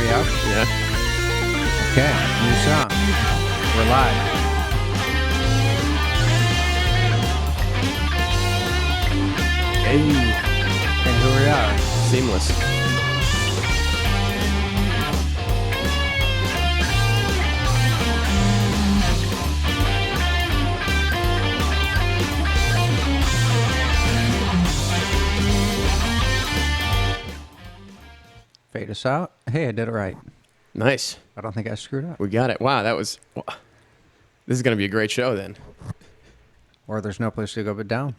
we up? Yeah. Okay, new song. We're live. Hey. And here we are. Seamless. Fade us out. Hey, I did it right. Nice. I don't think I screwed up. We got it. Wow, this is going to be a great show then. Or there's no place to go but down.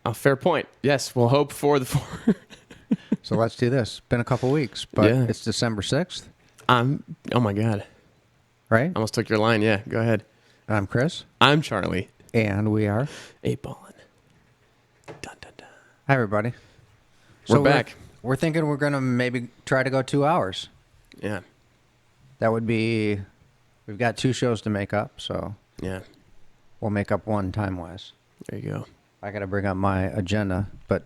Oh, fair point. Yes, we'll hope for the four. So let's do this. Been a couple weeks, but Yeah. it's December 6th, Oh my God. right? Almost took your line. Yeah, go ahead. I'm Chris, I'm Charlie. and we are. 8-ballin'. Dun, dun, dun. Hi, everybody. We're back. We're thinking we're going to maybe try to go 2 hours. Yeah. That would be... We've got 2 shows to make up, so Yeah. we'll make up one time-wise. There you go. I got to bring up my agenda, but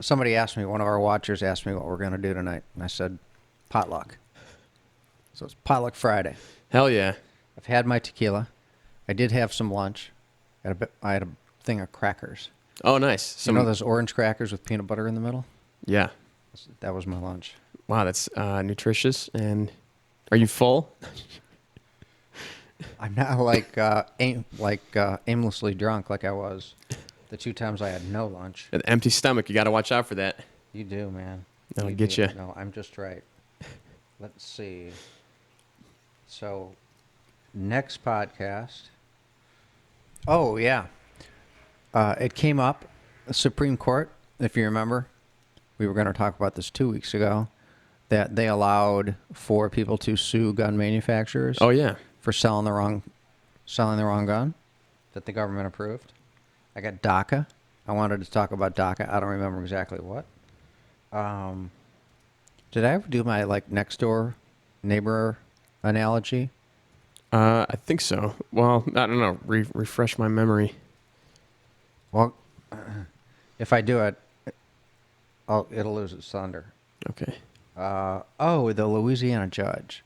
somebody asked me, one of our watchers asked me what we're going to do tonight, and I said potluck. So it's Potluck Friday. Hell yeah. I've had my tequila. I did have some lunch. I had a thing of crackers. Oh, nice. You know those orange crackers with peanut butter in the middle? Yeah. That was my lunch. Wow, that's nutritious. And are you full? I'm not aimlessly drunk like I was the 2 times I had no lunch. An empty stomach. You got to watch out for that. You do, man. That'll get you. No, I'm just right. Let's see. So, next podcast. Oh, yeah. It came up, the Supreme Court, if you remember. We were going to talk about this 2 weeks ago, that they allowed for people to sue gun manufacturers Oh, yeah. for selling the wrong gun that the government approved. I got DACA. I wanted to talk about DACA. I don't remember exactly what. Did I ever do my next door neighbor analogy? I think so. Well, I don't know. Refresh my memory. Well, if I do it, it'll lose its thunder. Okay. The Louisiana judge.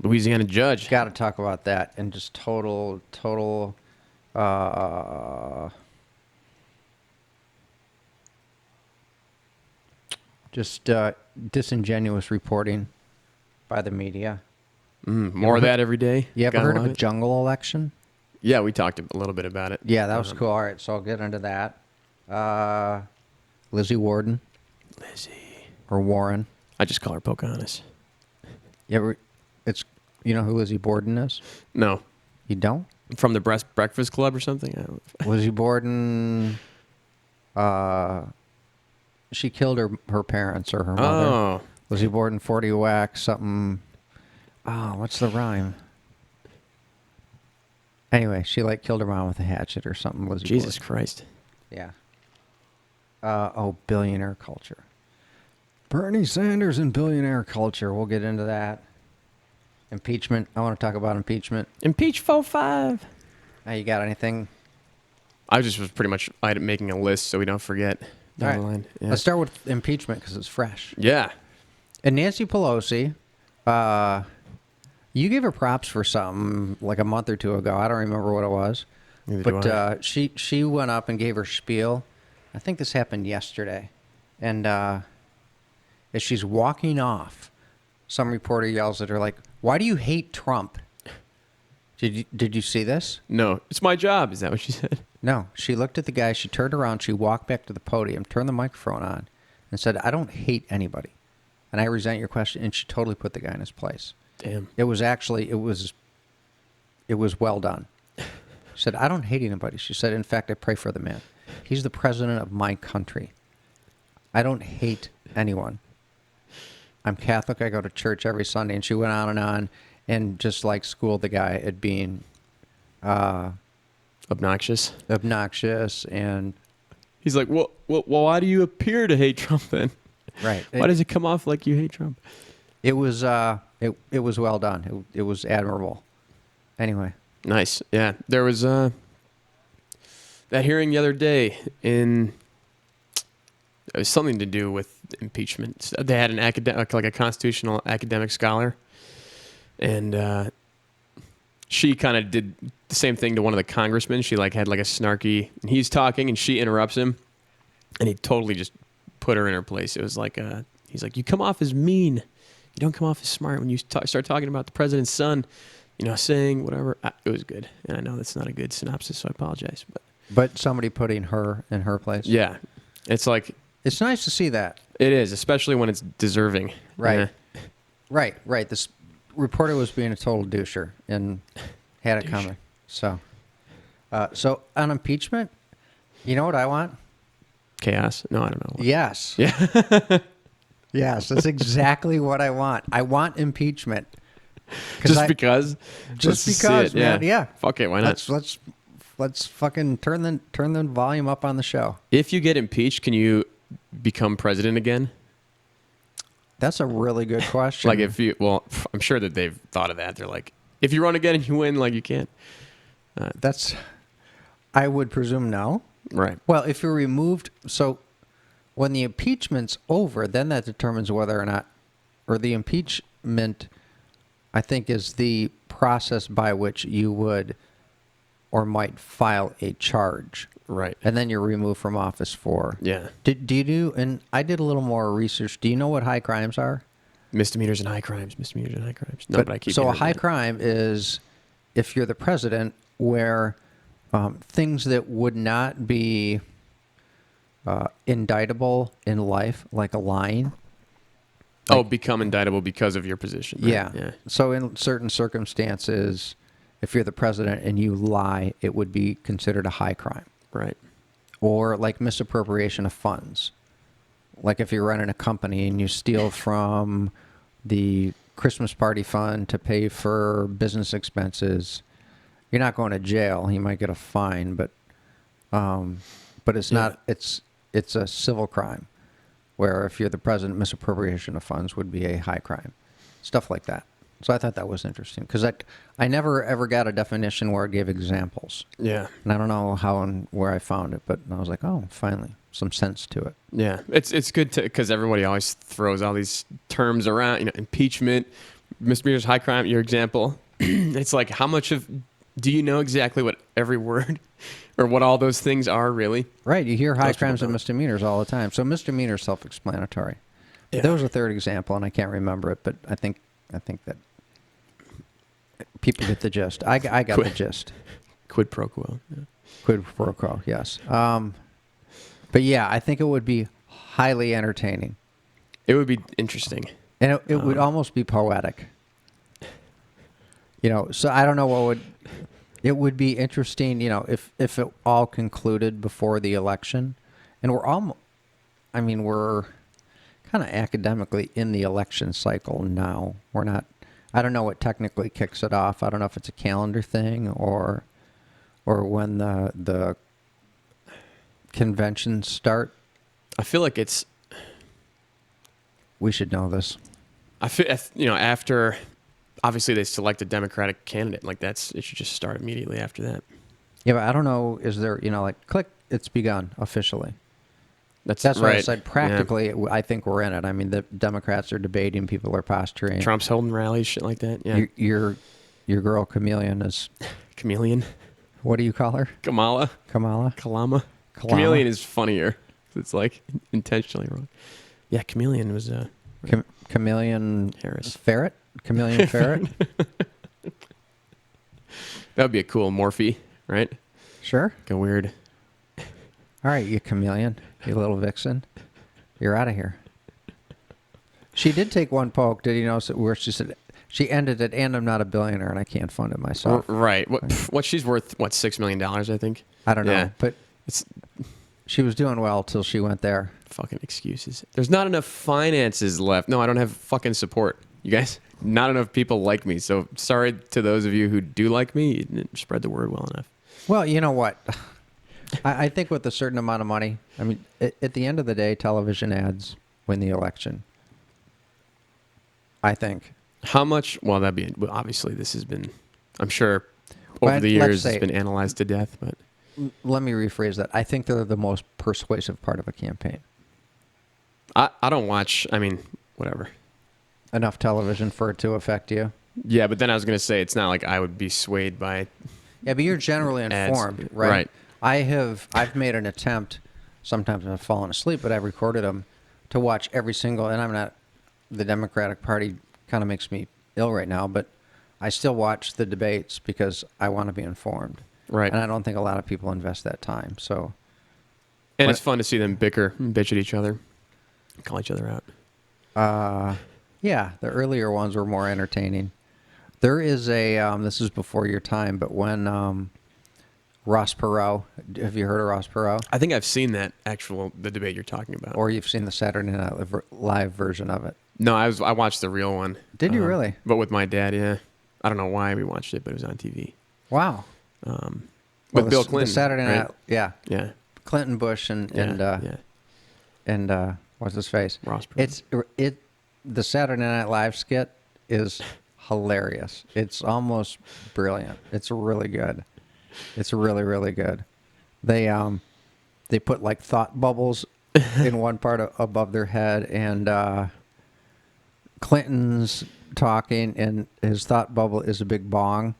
Louisiana judge. Got to talk about that and just total disingenuous reporting by the media. More of that every day. You ever Gotta heard of love a it. jungle election? Yeah, we talked a little bit about it. Yeah, that was cool. All right, so I'll get into that. Lizzie Warden Lizzie. or Warren. I just call her Pocahontas. You know who Lizzie Borden is? No. You don't? From the Breakfast Club or something? I don't Lizzie Borden, she killed her parents or her mother. Oh. Lizzie Borden, 40 whack, something. Oh, what's the rhyme? Anyway, she killed her mom with a hatchet or something. Lizzie Jesus Borden. Christ. Yeah. Billionaire culture. Bernie Sanders and billionaire culture. We'll get into that. Impeachment. I want to talk about impeachment. Impeach 4-5. Now, you got anything? I just was pretty much making a list so we don't forget down All the right. line. Yeah. Let's start with impeachment because it's fresh. Yeah. And Nancy Pelosi, you gave her props for something like a month or 2 ago. I don't remember what it was. Neither do I. But she went up and gave her spiel. I think this happened yesterday. And as she's walking off, some reporter yells at her "Why do you hate Trump?" Did you see this? No. It's my job. Is that what she said? No. She looked at the guy. She turned around. She walked back to the podium, turned the microphone on, and said, "I don't hate anybody. And I resent your question." And she totally put the guy in his place. Damn. It was well done. She said, "I don't hate anybody." She said, "In fact, I pray for the man. He's the president of my country. I don't hate anyone. I'm Catholic. I go to church every Sunday." And she went on and just schooled the guy at being Obnoxious. and He's like, well, why do you appear to hate Trump then? right. Why does it come off like you hate Trump? It was it was well done. It was admirable. Anyway. Nice. Yeah. There was that hearing the other day it was something to do with impeachment. They had an academic, like a constitutional academic scholar, and she kind of did the same thing to one of the congressmen. She like had like a snarky, and he's talking, and she interrupts him, and he totally just put her in her place. It was like, he's like, you come off as mean. You don't come off as smart when you start talking about the president's son, saying whatever. It was good. And I know that's not a good synopsis, so I apologize. But somebody putting her in her place. Yeah. It's like, It's nice to see that. it is, especially when it's deserving. Right. Yeah. Right. This reporter was being a total doucher and had it coming. So on impeachment, you know what I want? Chaos? No, I don't know. Yes. Yeah. Yes, that's exactly what I want. I want impeachment. Just because? Just Let's see because, it. man. Yeah. Fuck it. Why not? Let's fucking turn the volume up on the show. If you get impeached, can you become president again? That's a really good question. Like I'm sure that they've thought of that. They're like, if you run again and you win, like you can't. I would presume no. Right. Well, if you're removed, so when the impeachment's over, then that determines whether or not, or the impeachment, I think, is the process by which you would or might file a charge. Right. And then you're removed from office for. Yeah. Do you do, and I did a little more research. Do you know what high crimes are? Misdemeanors and high crimes. No, but I keep So a hearing high that. crime is if you're the president where things that would not be indictable in life, like a lying. Become indictable because of your position. Right? Yeah. So in certain circumstances, if you're the president and you lie, it would be considered a high crime. Right. Or like misappropriation of funds. Like if you're running a company and you steal from the Christmas party fund to pay for business expenses, you're not going to jail. You might get a fine, but it's not. It's a civil crime, where if you're the president, misappropriation of funds would be a high crime, stuff like that. So I thought that was interesting because I never ever got a definition where it gave examples, Yeah. and I don't know how and where I found it, but I was like, oh, finally, some sense to it. Yeah. It's good because everybody always throws all these terms around. Impeachment, misdemeanors, high crime. Your example. It's like do you know exactly what every word or what all those things are really? Right. You hear high Most people crimes and don't. misdemeanors all the time. So misdemeanor is self-explanatory. Yeah. There was a third example, and I can't remember it, but I think that people get the gist. I got the gist. Quid pro quo. Yeah. Quid pro quo, yes. But yeah, I think it would be highly entertaining. It would be interesting. And it would almost be poetic. So I don't know it would be interesting, if it all concluded before the election. And we're kind of academically in the election cycle now. We're not, I don't know what technically kicks it off. I don't know if it's a calendar thing or when the conventions start. I feel like We should know this. I feel, after, obviously they select a Democratic candidate. Like it should just start immediately after that. Yeah, but I don't know, is there, click, it's begun officially. That's right. what I said. Practically, I think we're in it. I mean, the Democrats are debating, people are posturing. Trump's holding rallies, shit like that. Yeah. Your girl Chameleon is, Chameleon. what do you call her? Kamala. Kalama? Chameleon is funnier. It's like intentionally wrong. Yeah, Chameleon was Chameleon Harris. Ferret? Chameleon Ferret? That would be a cool Morphe, right? Sure. Like a weird. All right, you chameleon, you little vixen. You're out of here. She did take one poke. Did you notice it where she said, she ended it, and I'm not a billionaire and I can't fund it myself. Right. What she's worth, $6 million, I think. I don't know. Yeah. But she was doing well till she went there. Fucking excuses. There's not enough finances left. No, I don't have fucking support. You guys, not enough people like me. So sorry to those of you who do like me. You didn't spread the word well enough. Well, you know what? I think with a certain amount of money, I mean, at the end of the day, television ads win the election. I think. How much? Well, obviously this has been, I'm sure, over the let's years say- it's been analyzed to death. But Let me rephrase that. I think they're the most persuasive part of a campaign. I don't watch. I mean, whatever. Enough television for it to affect you. Yeah, but then I was gonna say it's not like I would be swayed by. Yeah, but you're generally Ads. informed, right? Right. I've made an attempt. Sometimes I've fallen asleep, but I've recorded them to watch every single. And I'm not. The Democratic Party kind of makes me ill right now, but I still watch the debates because I want to be informed. Right. And I don't think a lot of people invest that time. So And When- it's fun to see them bicker and bitch at each other, call each other out. yeah, the earlier ones were more entertaining. There is a. This is before your time, but when Ross Perot. Have you heard of Ross Perot? I think I've seen the debate you're talking about. Or you've seen the Saturday Night Live version of it? No, I watched the real one. Did you really? But with my dad, yeah. I don't know why we watched it, but it was on TV. Wow. With Bill The Clinton. Saturday right? Night, yeah, Yeah. Clinton, Bush, and Yeah. what's his face? Ross Perot. The Saturday Night Live skit is hilarious. It's almost brilliant. It's really good. It's really, really good. They put like thought bubbles in one part above their head, and Clinton's talking, and his thought bubble is a big bong.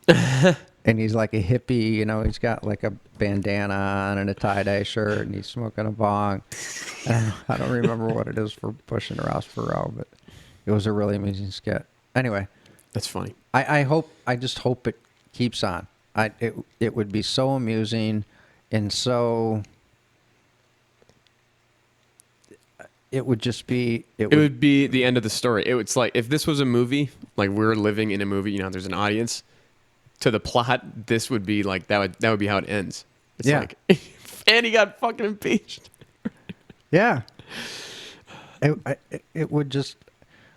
And he's like a hippie, he's got like a bandana on and a tie-dye shirt, and he's smoking a bong. I don't remember what it is for Bush and Ross Perot, but it was a really amazing skit. Anyway, That's funny. I just hope it keeps on. It would be so amusing and so... It would just be... It would be the end of the story. It's like if this was a movie, like we're living in a movie, there's an audience to the plot. This would be like that would be how it ends. It's Yeah. like, and he got fucking impeached. Yeah. It would just...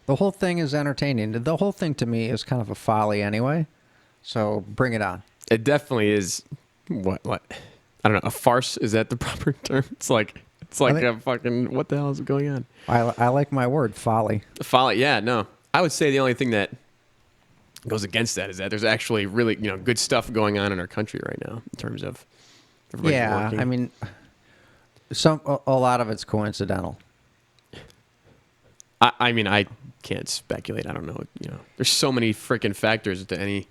The whole thing is entertaining. The whole thing to me is kind of a folly anyway. So bring it on. It definitely is. What? I don't know. A farce, is that the proper term? It's like a fucking, what the hell is going on? I like my word, folly. Folly. Yeah. No. I would say the only thing that goes against that is that there's actually really good stuff going on in our country right now in terms of everybody Yeah, working. I mean, a lot of it's coincidental. I mean, I can't speculate. I don't know. There's so many freaking factors to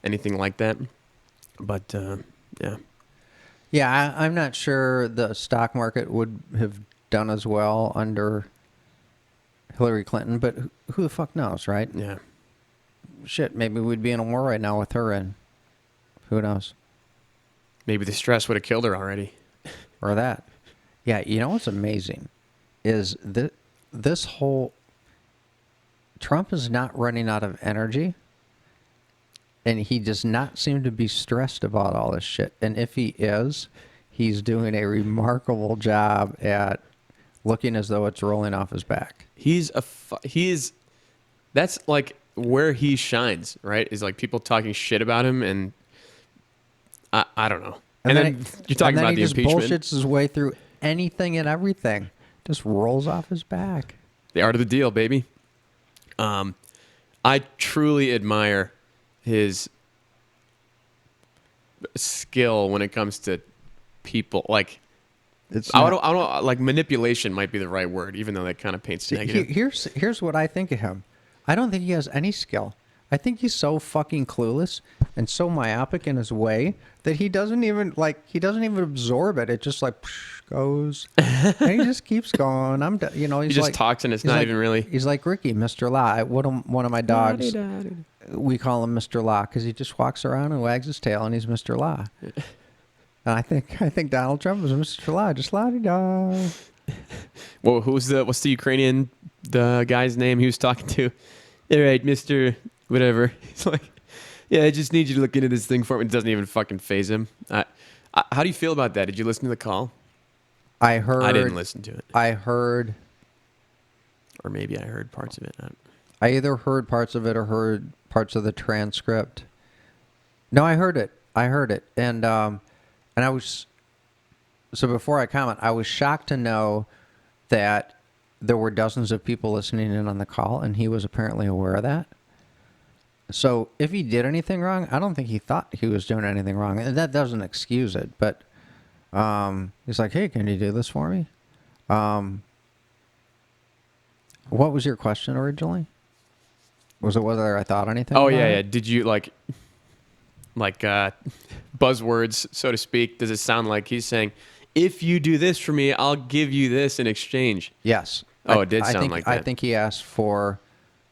anything like that. But yeah, Yeah, I'm not sure the stock market would have done as well under Hillary Clinton, but who the fuck knows, right? yeah. Shit, maybe we'd be in a war right now with her in. Who knows? Maybe the stress would have killed her already. Or that. Yeah, what's amazing is this whole... Trump is not running out of energy, and he does not seem to be stressed about all this shit. And if he is, he's doing a remarkable job at looking as though it's rolling off his back. That's like where he shines, right? Is like people talking shit about him, and I don't know. And then you're talking about the impeachment. He just bullshits his way through anything and everything. Just rolls off his back. The art of the deal, baby. I truly admire his skill when it comes to people. Like, I don't like manipulation might be the right word, even though that kind of paints negative. Here's what I think of him. I don't think he has any skill. I think he's so fucking clueless and so myopic in his way that he doesn't even absorb it. It just like goes, and he just keeps going. He's He just talks, and it's not even really. He's like Ricky, Mr. La. One of my dogs, we call him Mr. La because he just walks around and wags his tail, and he's Mr. La. And I think Donald Trump is Mr. La, just la-di-da. Well, what's the Ukrainian guy's name he was talking to? All right, Mr. Whatever. He's like, yeah, I just need you to look into this thing for me. It doesn't even fucking faze him. How do you feel about that? Did you listen to the call? I didn't listen to it. I heard. Or maybe I heard parts of it. I either heard parts of it or heard parts of the transcript. No, I heard it. And I was... So before I comment, I was shocked to know that there were dozens of people listening in on the call, and he was apparently aware of that. So if he did anything wrong, I don't think he thought he was doing anything wrong. And that doesn't excuse it, but he's like, hey, can you do this for me? What was your question originally? Was it whether I thought anything? Oh about yeah, it? yeah. Did you like buzzwords, so to speak? Does it sound like he's saying, "If you do this for me, I'll give you this in exchange"? Yes. Oh, it did I sound think, like I that. think he asked for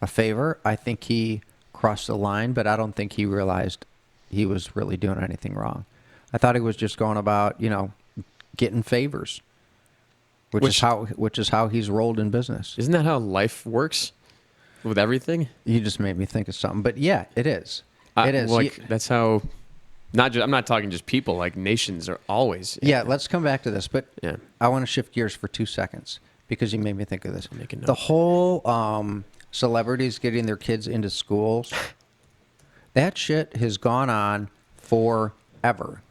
a favor. I think he crossed the line, but I don't think he realized he was really doing anything wrong. I thought he was just going about, getting favors, Which- which is how he's rolled in business. Isn't that how life works with everything? You just made me think of something, but yeah, it is. It is. Like that's how. Not just. I'm not talking just people. Like nations are always. Yeah, let's come back to this, but Yeah. I want to shift gears for 2 seconds because you made me think of this. Make a note. The whole celebrities getting their kids into schools, that shit has gone on forever.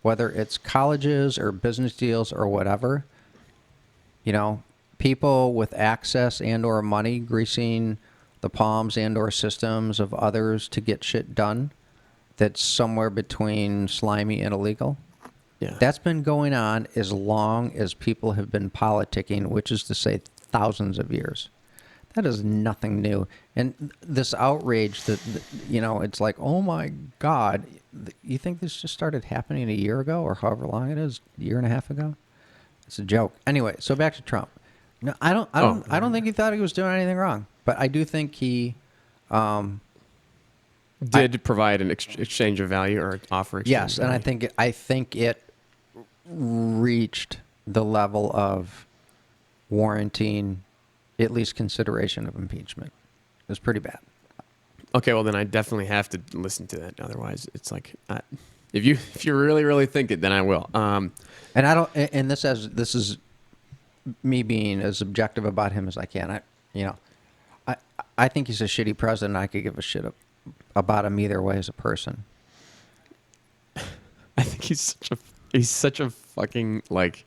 Whether it's colleges or business deals or whatever, people with access and or money greasing the palms and or systems of others to get shit done that's somewhere between slimy and illegal. Yeah. That's been going on as long as people have been politicking, which is to say thousands of years. That is nothing new. And this outrage it's like, oh my God, you think this just started happening a year ago or however long it is, a year and a half ago? It's a joke. Anyway, so back to Trump. No, I don't think he thought he was doing anything wrong, but I do think he Did provide an exchange of value or offer. Exchange yes, of and value. I think it reached the level of warranting at least consideration of impeachment. It was pretty bad. Okay, well then I definitely have to listen to that. Otherwise, it's like if you really think it, then I will. And I don't. And this is me being as objective about him as I can. I think he's a shitty president. I could give a shit about him either way as a person. I think he's such a fucking like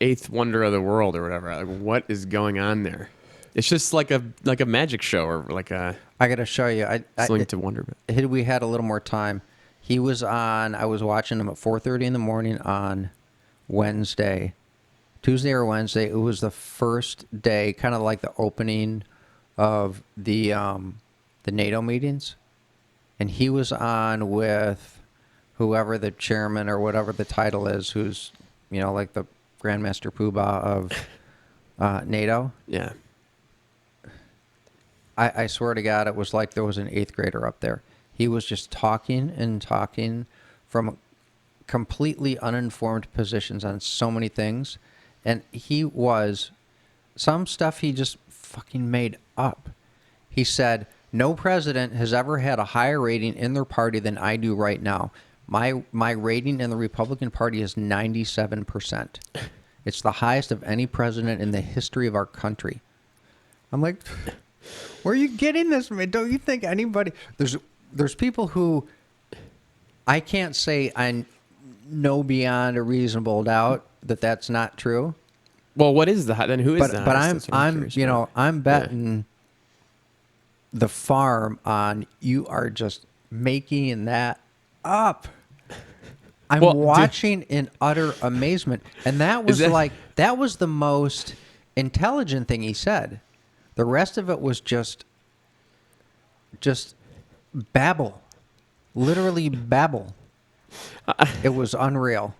eighth wonder of the world or whatever. Like, what is going on there? It's just like a magic show or like a I got to show you. something to wonder about. Had we had a little more time, he was on. I was watching him at 4:30 in the morning on Wednesday, Tuesday or Wednesday. It was the first day, kind of like the opening of the NATO meetings, and he was on with whoever the chairman or whatever the title is, who's like the Grandmaster Poobah of NATO. Yeah. I swear to God, it was like there was an 8th grader up there. He was just talking and talking from completely uninformed positions on so many things. And some stuff he just fucking made up. He said, no president has ever had a higher rating in their party than I do right now. My rating in the Republican Party is 97%. It's the highest of any president in the history of our country. I'm like, where are you getting this from? Don't you think anybody... There's people who I can't say I know beyond a reasonable doubt that that's not true. Well, what is then? Who is that? But I'm betting the farm on you are just making that up. I'm watching in utter amazement, and that was that was the most intelligent thing he said. The rest of it was just babble, literally babble. It was unreal.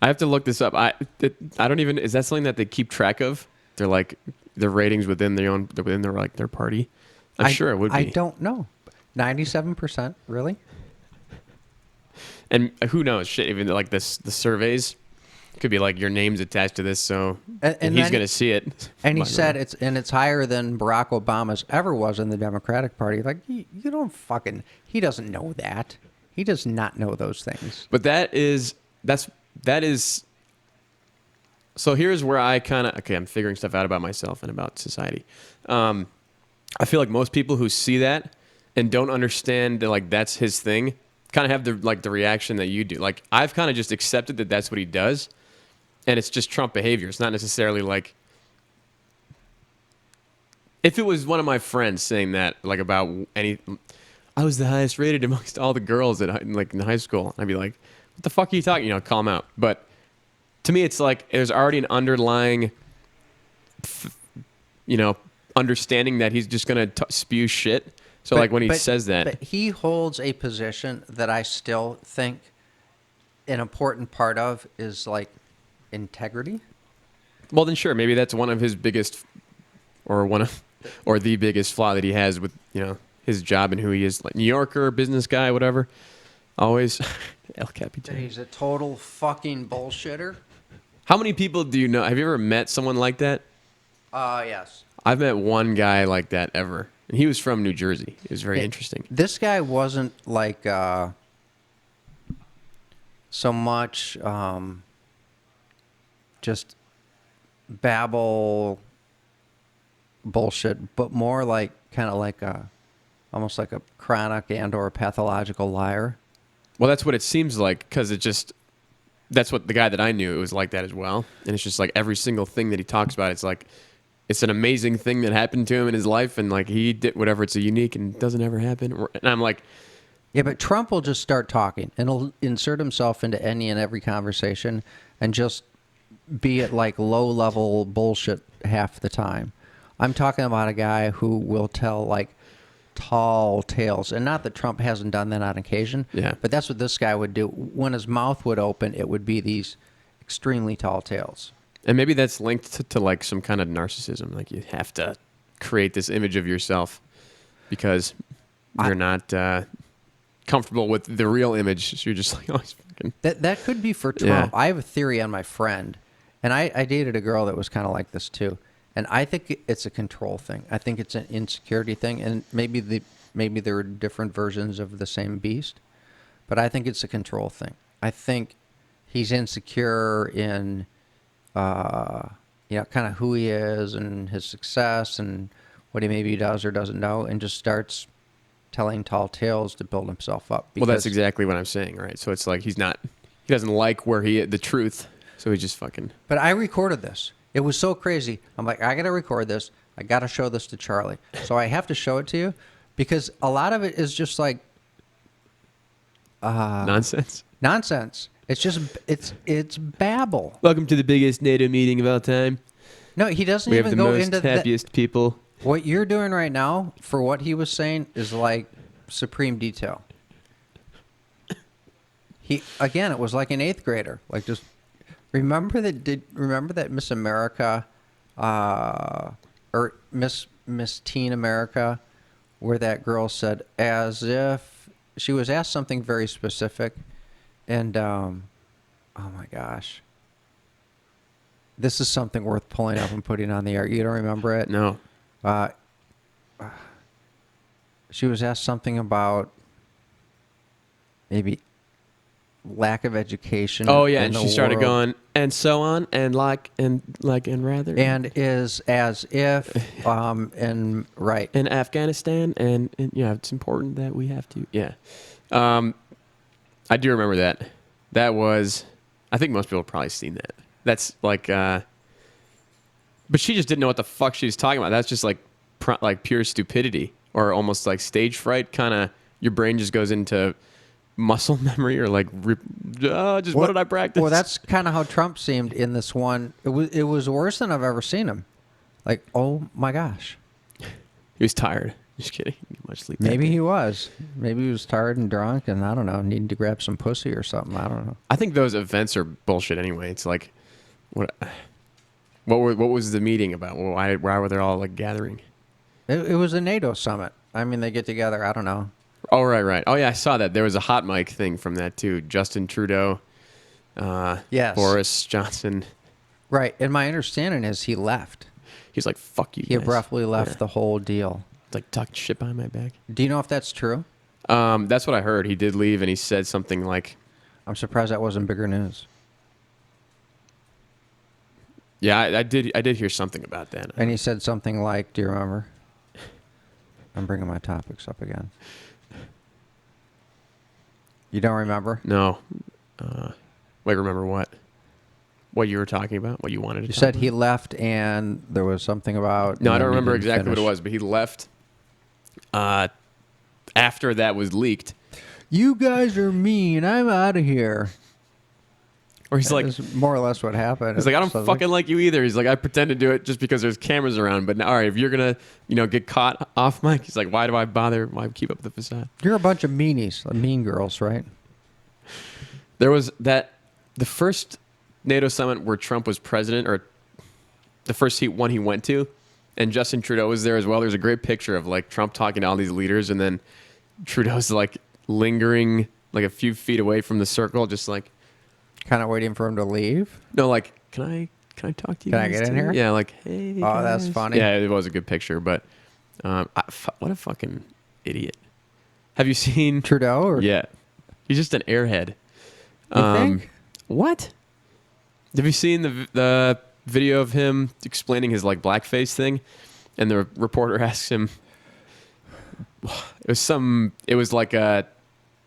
I have to look this up. I don't even. Is that something that they keep track of? They're like their ratings within their party. I'm sure it would be. I don't know. 97%, really? And who knows? Shit, even like the surveys could be like your name's attached to this, so and he's gonna see it. And he said it's higher than Barack Obama's ever was in the Democratic Party. Like you don't fucking. He doesn't know that. He does not know those things. But that is. So here's where I I'm figuring stuff out about myself and about society. I feel like most people who see that and don't understand that like that's his thing kind of have the reaction that you do. Like I've kind of just accepted that that's what he does, and it's just Trump behavior. It's not necessarily like if it was one of my friends saying that like about I was the highest rated amongst all the girls in high school. I'd be like, what the fuck are you talking? Call him out. But to me, it's like there's already an underlying you know, understanding that he's just going to spew shit. So, like, when he says that. But he holds a position that I still think an important part of is, like, integrity. Well, then sure, maybe that's one of his biggest, or the biggest flaw that he has with, you know, his job and who he is, like New Yorker, business guy, whatever. Always El Capitan. He's a total fucking bullshitter. How many people do you know? Have you ever met someone like that? Yes. I've met one guy like that ever, and he was from New Jersey. It was very interesting. This guy wasn't like so much just babble bullshit, but more like kind of like almost like a chronic and or pathological liar. Well, that's what it seems like, because that's what the guy that I knew, it was like that as well. And it's just like every single thing that he talks about, it's like, it's an amazing thing that happened to him in his life, and like he did whatever, it's a unique and doesn't ever happen. And I'm like, yeah, but Trump will just start talking and he'll insert himself into any and every conversation and just be at like low level bullshit half the time. I'm talking about a guy who will tell like tall tales, and not that Trump hasn't done that on occasion, Yeah. but that's what this guy would do. When his mouth would open, it would be these extremely tall tales. and maybe that's linked to like some kind of narcissism. Like you have to create this image of yourself because you're not comfortable with the real image. So you're just like, oh, he's fucking. That could be for Trump. Yeah. I have a theory on my friend, and I dated a girl that was kind of like this too. And I think it's a control thing. I think it's an insecurity thing, and maybe there are different versions of the same beast, but I think it's a control thing. I think he's insecure in, kind of who he is and his success and what he maybe does or doesn't know, and just starts telling tall tales to build himself up. Well, that's exactly what I'm saying, right? So it's like he doesn't like the truth, so he just fucking. But I recorded this. It was so crazy. I'm like, I got to record this. I got to show this to Charlie. So I have to show it to you because a lot of it is just like Nonsense. nonsense. It's just it's babble. Welcome to the biggest NATO meeting of all time. No, he doesn't We have even the go most into happiest people. What you're doing right now for what he was saying is like supreme detail. It was like an 8th grader. Like just remember that Miss America or Miss Teen America, where that girl said, as if she was asked something very specific, and oh my gosh, this is something worth pulling up and putting on the air. You don't remember it? No. She was asked something about maybe lack of education. Oh yeah, in and the she started world. going and so on and rather And is as if and right. in Afghanistan and yeah, it's important that we have to I do remember that. That was, I think most people have probably seen that. That's like but she just didn't know what the fuck she was talking about. That's just like pure stupidity or almost like stage fright, kind of your brain just goes into muscle memory or like what did I practice? Well, that's kind of how Trump seemed in this one. It was worse than I've ever seen him. Like, oh my gosh. He was tired. Just kidding. He didn't get much sleep. Maybe he was. Maybe he was tired and drunk and I don't know, needing to grab some pussy or something. I don't know. I think those events are bullshit anyway. It's like what was the meeting about? Why were they all like gathering? It was a NATO summit. I mean, they get together. I don't know. Oh, right. Oh, yeah, I saw that. There was a hot mic thing from that, too. Justin Trudeau, Yes. Boris Johnson. Right. And my understanding is he left. He's like, fuck you He guys. abruptly left Yeah. the whole deal. It's like talking shit behind my back. Do you know if that's true? That's what I heard. He did leave, and he said something like, I'm surprised that wasn't bigger news. yeah, I did hear something about that. And he said something like, do you remember? I'm bringing my topics up again. You don't remember? No. Wait, remember what? What you were talking about? What you wanted to You talk said about? he left and there was something about... No, I and don't then you remember didn't exactly what it finish. was, but he left after that was leaked. You guys are mean. I'm out of here. Or he's like, It's more or less what happened. he's like, I don't So, fucking like you either. He's like, I pretend to do it just because there's cameras around. But now, all right, if you're gonna, get caught off mic, he's like, why do I bother? Why keep up the facade? You're a bunch of meanies, mean girls, right? There was the first NATO summit where Trump was president, or the first one he went to, and Justin Trudeau was there as well. There's a great picture of like Trump talking to all these leaders, and then Trudeau's like lingering like a few feet away from the circle, just like, Kind of waiting for him to leave. no, like, can I talk to you? Can I guys get in too?" here? Yeah, like, hey. Oh, that's guys. funny. Yeah, it was a good picture, but what a fucking idiot. Have you seen? Trudeau? Or Yeah, he's just an airhead. You think? What? Have you seen the video of him explaining his like blackface thing? And the reporter asks him, it was like a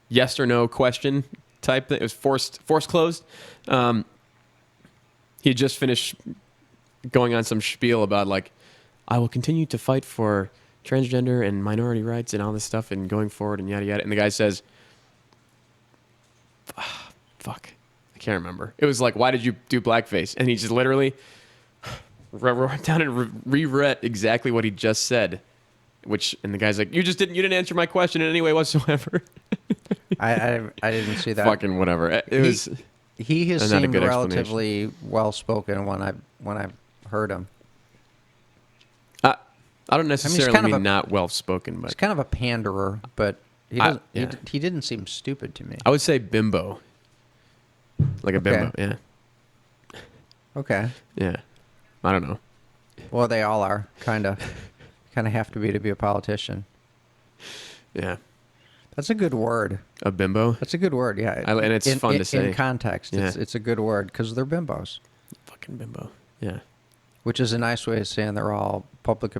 yes or no question type thing. It was forced closed. He had just finished going on some spiel about like, I will continue to fight for transgender and minority rights and all this stuff and going forward and yada yada. And the guy says, fuck, I can't remember. It was like, why did you do blackface? And he just literally wrote down and reread exactly what he just said. And the guy's like, you didn't answer my question in any way whatsoever. I didn't see that. Fucking whatever. It was. He has not a seemed good relatively well spoken when I've heard him. I don't necessarily kind of mean a- not well spoken, but He's kind of a panderer, but he I- doesn't. yeah. He didn't seem stupid to me. I would say bimbo. Like a bimbo. Yeah. Okay. Yeah. I don't know. Well, they all are kind of have to be a politician. Yeah. That's a good word. A bimbo. That's a good word. Yeah, And it's fun to say. in context. Yeah. It's a good word because they're bimbos, Fucking bimbo. Yeah. which is a nice way of saying they're all public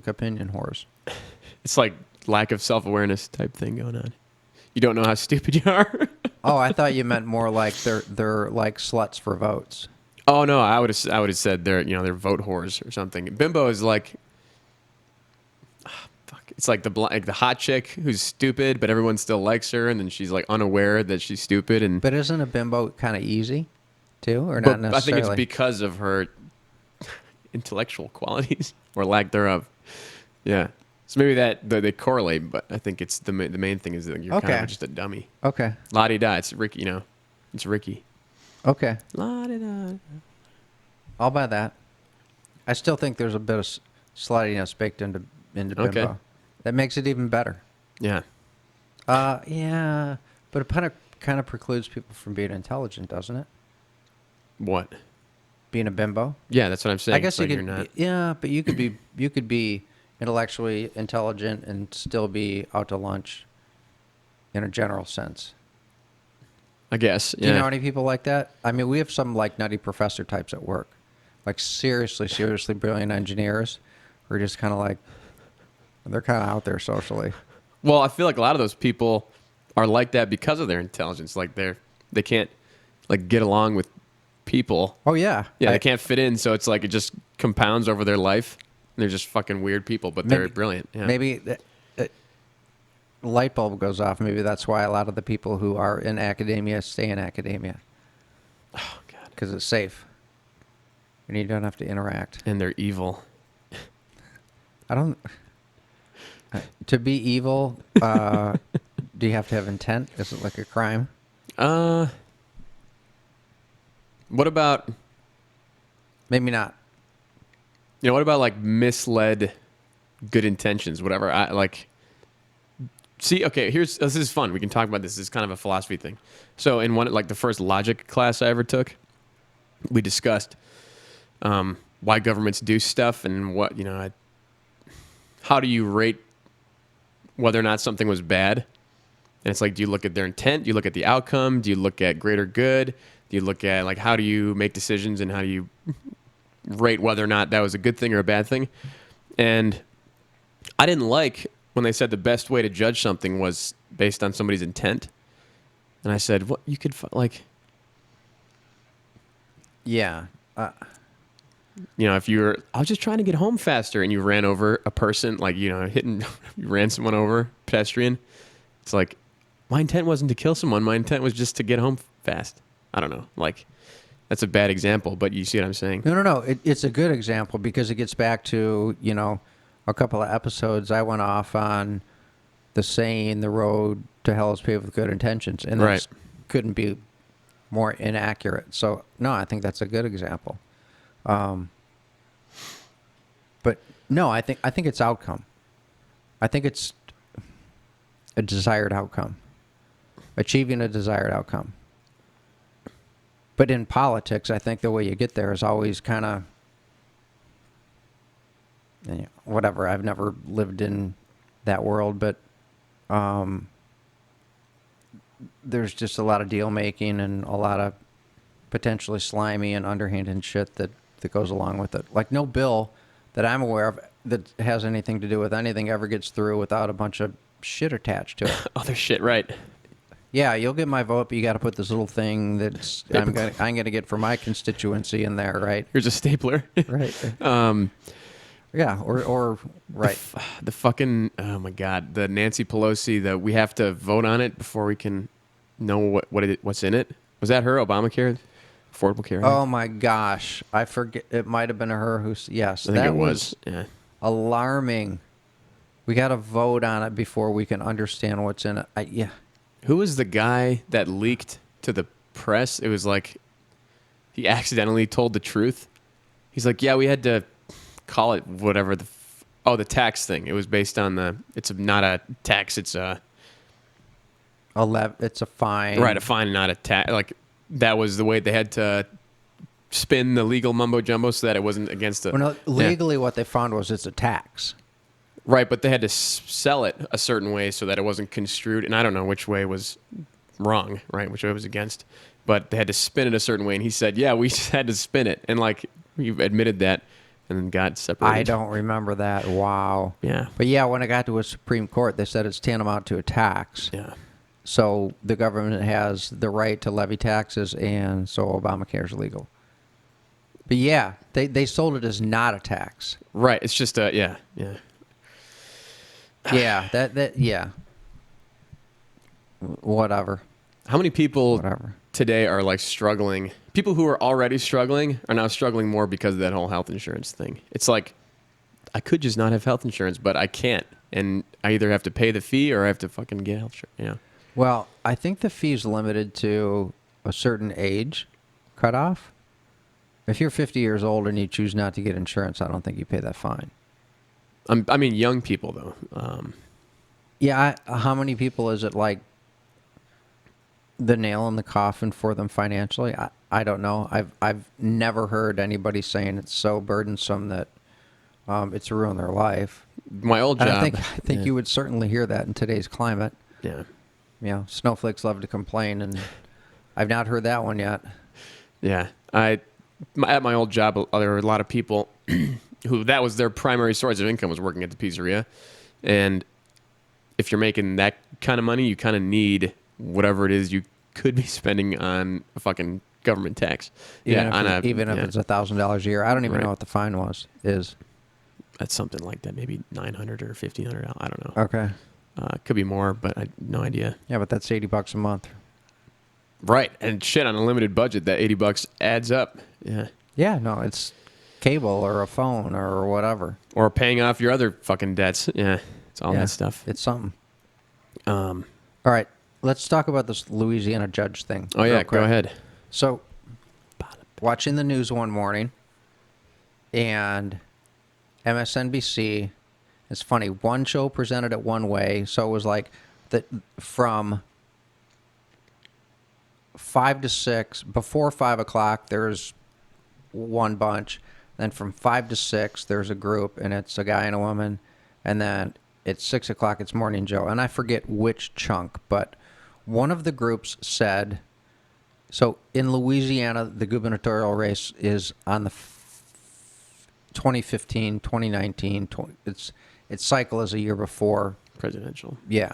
opinion whores. It's like lack of self-awareness type thing going on. You don't know how stupid you are. Oh, I thought you meant more like they're like sluts for votes. Oh no, I would have said they're vote whores or something. Bimbo is like, fuck. It's like the hot chick who's stupid, but everyone still likes her, and then she's like unaware that she's stupid. And But isn't a bimbo kind of easy, too, or but not I think necessarily? it's because of her intellectual qualities or lack therereof. Yeah. So maybe they correlate, but I think it's the main thing is that you're kind Okay. of just a dummy. Okay. La-di-da. It's Ricky, It's Ricky. Okay. La-di-da. I'll buy that. I still think there's a bit of sluttiness baked into bimbo. Okay. That makes it even better. Yeah. Yeah, but it kind of precludes people from being intelligent, doesn't it? What? Being a bimbo. Yeah, that's what I'm saying. I guess It's like you're not. Yeah, but you could be intellectually intelligent and still be out to lunch. In a general sense. I guess. Do you know any people like that? I mean, we have some like nutty professor types at work, like seriously brilliant engineers, who are just kind of like, they're kind of out there socially. Well, I feel like a lot of those people are like that because of their intelligence. Like they can't like get along with people. Oh yeah, Yeah, they can't fit in, so it's like it just compounds over their life. And they're just fucking weird people, but they're brilliant. Yeah. Maybe the light bulb goes off. Maybe that's why a lot of the people who are in academia stay in academia Oh god. because it's safe and you don't have to interact. And they're evil. I don't. To be evil, do you have to have intent? Is it like a crime? What about Maybe not. what about like misled good intentions, whatever. I like see, okay, this is fun. We can talk about this. This is kind of a philosophy thing. So in the first logic class I ever took, we discussed why governments do stuff and what, how do you rate whether or not something was bad? And it's like, do you look at their intent? Do you look at the outcome? Do you look at greater good? Do you look at how do you make decisions and how do you rate whether or not that was a good thing or a bad thing? And I didn't like when they said the best way to judge something was based on somebody's intent. And I said, what you could Yeah. if I was just trying to get home faster and you ran over a person, you ran someone over, pedestrian. It's like, my intent wasn't to kill someone. My intent was just to get home fast. I don't know. Like, that's a bad example, but you see what I'm saying? No. It's a good example because it gets back to, a couple of episodes I went off on the saying, the road to hell is paved with good intentions. And Right. that couldn't be more inaccurate. So, no, I think that's a good example. But no, I think it's outcome. I think it's a desired outcome. Achieving a desired outcome. But in politics, I think the way you get there is always kind of whatever. I've never lived in that world, but there's just a lot of deal making and a lot of potentially slimy and underhanded shit that goes along with it. Like no bill that I'm aware of that has anything to do with anything ever gets through without a bunch of shit attached to it. Other shit, right? Yeah, you'll get my vote, but you got to put this little thing that's I'm gonna get for my constituency in there, right? Here's a stapler. Right. um, Yeah, or right. the fucking, oh my God, the Nancy Pelosi, that we have to vote on it before we can know what's in it. Was that her? Obamacare? Affordable Care Act? Oh my gosh, I forget. It might have been her who's yes. I think that it was. Yeah. alarming. We got to vote on it before we can understand what's in it. Yeah. Who was the guy that leaked to the press? It was like he accidentally told the truth. He's like, yeah, we had to call it whatever the tax thing. It was based on it's not a tax. It's a It's a fine. right, a fine, not a tax. Like that was the way they had to spin the legal mumbo jumbo so that it wasn't against the. Well, no, legally, what they found was it's a tax. Right, but they had to sell it a certain way so that it wasn't construed, and I don't know which way was wrong, right, which way was against, but they had to spin it a certain way, and he said, yeah, we just had to spin it, and like, he admitted that, and then got separated. I don't remember that. Wow. Yeah. But yeah, when it got to a Supreme Court, they said it's tantamount to a tax. Yeah. So the government has the right to levy taxes, and so Obamacare is legal. But yeah, they sold it as not a tax. Right, it's just yeah. Yeah, yeah. Whatever. How many people Whatever. today are like struggling? People who are already struggling are now struggling more because of that whole health insurance thing. It's like, I could just not have health insurance, but I can't. And I either have to pay the fee or I have to fucking get health insurance. Yeah. Well, I think the fee's limited to a certain age cutoff. If you're 50 years old and you choose not to get insurance, I don't think you pay that fine. I mean, young people, though. Yeah, how many people is it like the nail in the coffin for them financially? I don't know. I've never heard anybody saying it's so burdensome that it's ruined their life. My old job. And I think you would certainly hear that in today's climate. Yeah. You know, snowflakes love to complain, and I've not heard that one yet. Yeah. At my old job, there were a lot of people who that was their primary source of income, was working at the pizzeria. And if you're making that kind of money, you kind of need whatever it is you could be spending on a fucking government tax. Even if it's $1,000 a year. I don't even know what the fine is. That's something like that, maybe $900 or $1,500. I don't know. Okay. Could be more, but I no idea. Yeah, but that's $80 a month. Right, and shit, on a limited budget, that $80 adds up. Yeah. Yeah, no, it's cable or a phone or whatever. Or paying off your other fucking debts. Yeah, it's all that stuff. It's something. All right, let's talk about this Louisiana judge thing. Oh yeah, real quick. go ahead. So, watching the news one morning, and MSNBC. It's funny. One show presented it one way, so it was like that from 5 to 6. Before 5 o'clock, there's one bunch. Then from 5 to 6, there's a group, and it's a guy and a woman. And then at 6 o'clock, it's Morning Joe. And I forget which chunk, but one of the groups said, so in Louisiana, the gubernatorial race is on the 2015, 2019. Its cycle is a year before. Presidential. Yeah.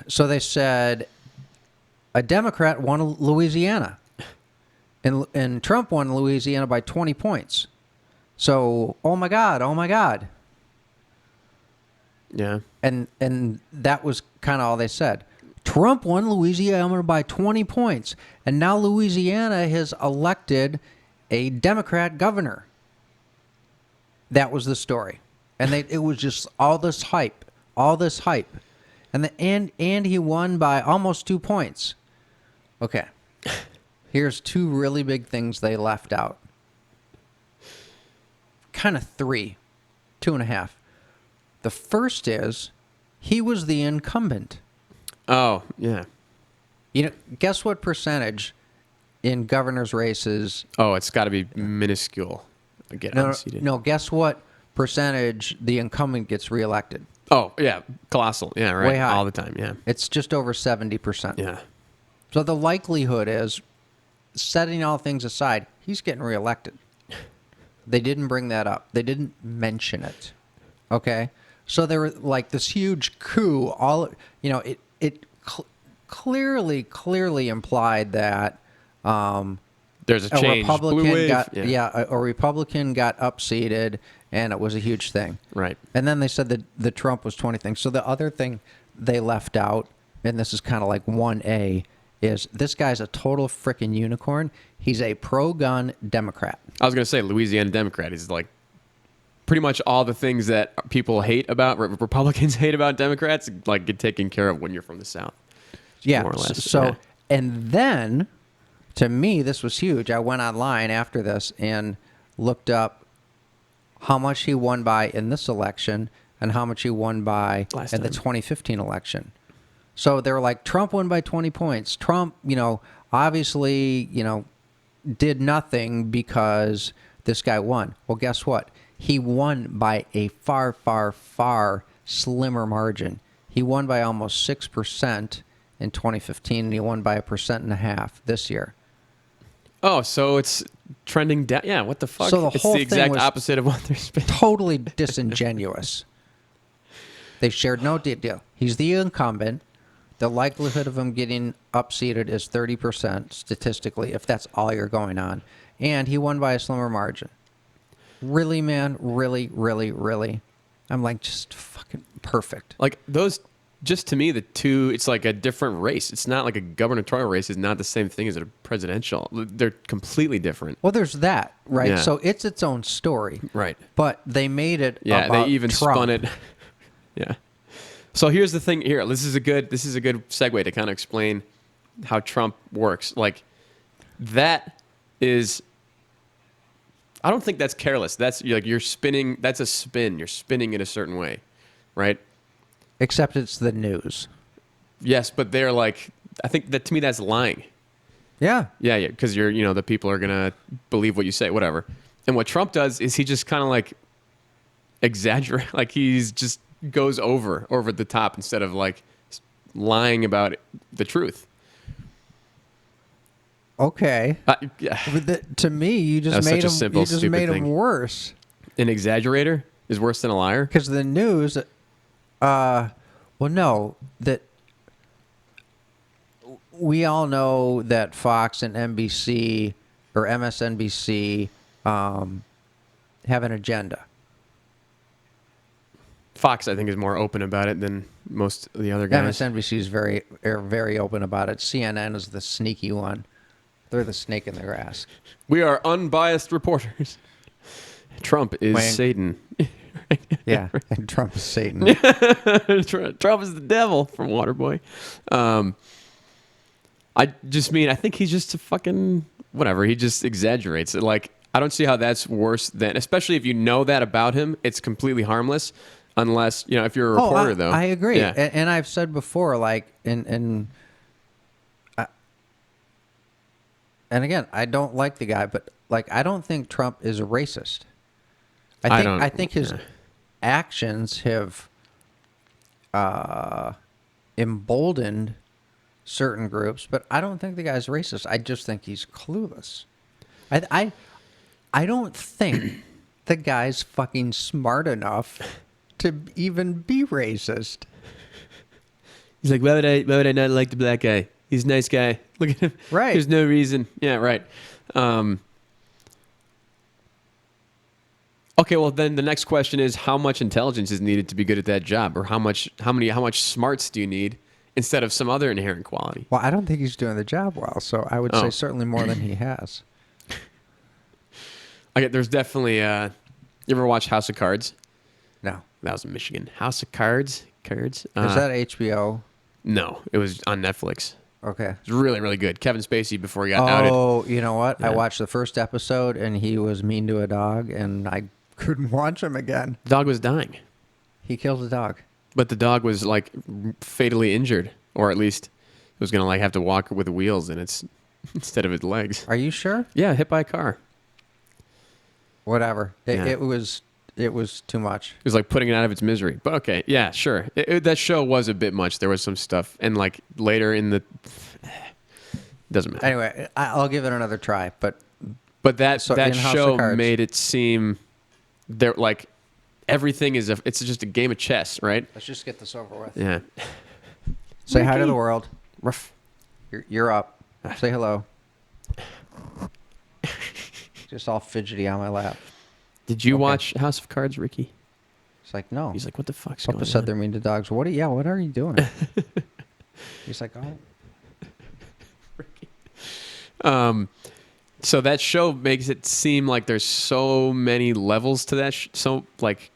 So they said a Democrat won Louisiana. And Trump won Louisiana by 20 points. So, oh my God. Yeah. And that was kind of all they said. Trump won Louisiana by 20 points, and now Louisiana has elected a Democrat governor. That was the story. And it was just all this hype. And he won by almost 2 points. Okay. Here's two really big things they left out. Kind of three. 2.5. The first is he was the incumbent. Oh, yeah. You know, guess what percentage in governor's races? Oh, it's got to be minuscule. No, guess what percentage the incumbent gets reelected? Oh, yeah. Colossal. Yeah, right. Way high. All the time. Yeah. It's just over 70%. Yeah. So the likelihood is, setting all things aside, he's getting reelected. They didn't bring that up. They didn't mention it. Okay? So there was like this huge coup. It clearly implied that There's a change. Blue wave. a Republican got upseated, and it was a huge thing. Right. And then they said that the Trump was 20 things. So the other thing they left out, and this is kind of like 1A, is this guy's a total freaking unicorn. He's a pro-gun Democrat. I was going to say Louisiana Democrat. He's like pretty much all the things that people hate about, Republicans hate about Democrats, like get taken care of when you're from the South. Yeah. More or less. So, Yeah. and then, to me, this was huge. I went online after this and looked up how much he won by in this election and how much he won by Last in the time. 2015 election. So they were like, Trump won by 20 points. Trump, obviously, did nothing because this guy won. Well, guess what? He won by a far, far, far slimmer margin. He won by almost 6% in 2015, and he won by 1.5% this year. Oh, so it's trending down. Yeah, what the fuck? So the it's whole the thing exact was opposite of what they're spending. Totally disingenuous. They shared no deal. He's the incumbent. The likelihood of him getting upseated is 30% statistically, if that's all you're going on. And he won by a slimmer margin. Really, man? Really, really, really? I'm like, just fucking perfect. Like those, just to me, the two, it's like a different race. It's not like a gubernatorial race is not the same thing as a presidential. They're completely different. Well, there's that, right? Yeah. So it's its own story. Right. But they made it Yeah, about they even Trump. spun it. Yeah. So here's the thing. Here, this is a good segue to kind of explain how Trump works. Like that is, I don't think that's careless. That's like you're spinning. That's a spin. You're spinning it a certain way, right? Except it's the news. Yes, but they're like, I think that to me that's lying. Yeah. Yeah, because the people are gonna believe what you say, whatever. And what Trump does is he just kind of like exaggerate, like he's just goes over the top instead of like lying about the truth. Okay. Yeah. But to me, you That just was made such a him. simple, You just stupid made him thing. worse. An exaggerator is worse than a liar. Because the news, that we all know that Fox and NBC or MSNBC have an agenda. Fox, I think, is more open about it than most of the other guys. MSNBC is very open about it. CNN is the sneaky one. They're the snake in the grass. We are unbiased reporters. Trump is Wang. Satan. Yeah, and Trump is Satan. Trump is the devil from Waterboy. I think he's just a fucking whatever. He just exaggerates it. Like, I don't see how that's worse than, especially if you know that about him, it's completely harmless. Unless, if you're a reporter, though. I agree. Yeah. And I've said before, like, and again, I don't like the guy, but like, I don't think Trump is a racist. I think his actions have emboldened certain groups, but I don't think the guy's racist. I just think he's clueless. I don't think the guy's fucking smart enough to even be racist. He's like, why would I not like the black guy? He's a nice guy. Look at him. Right. There's no reason. Yeah, right. Okay, well then the next question is how much intelligence is needed to be good at that job, or how much smarts do you need instead of some other inherent quality. Well, I don't think he's doing the job well, so I would Oh. say certainly more than he has. Okay, there's definitely. You ever watch House of Cards? No. That was in Michigan. House of Cards. Cards. Is that HBO? No, it was on Netflix. Okay. It was really, really good. Kevin Spacey before he got outed. Oh, you know what? I Yeah. watched the first episode and he was mean to a dog, and I couldn't watch him again. The dog was dying, He killed a dog. but the dog was like fatally injured, or at least it was gonna like have to walk with wheels in its instead of its legs. Are you sure? Yeah, hit by a car. Whatever. Yeah. It was too much. It was like putting it out of its misery. But okay, yeah, sure. That show was a bit much. There was some stuff, and like later in the doesn't matter. Anyway, I'll give it another try. But But that So that in House show of Cards- made it seem there like everything is it's just a game of chess, right? let's just get this over with. Yeah. Say hi to the world. Rough. You're up. Say hello. Just all fidgety on my lap. Did you Okay. watch House of Cards, Ricky? It's like, no. He's like, what the fuck's Papa going said on? they're mean to dogs. What are you doing? He's like, oh. So that show makes it seem like there's so many levels to that. So like,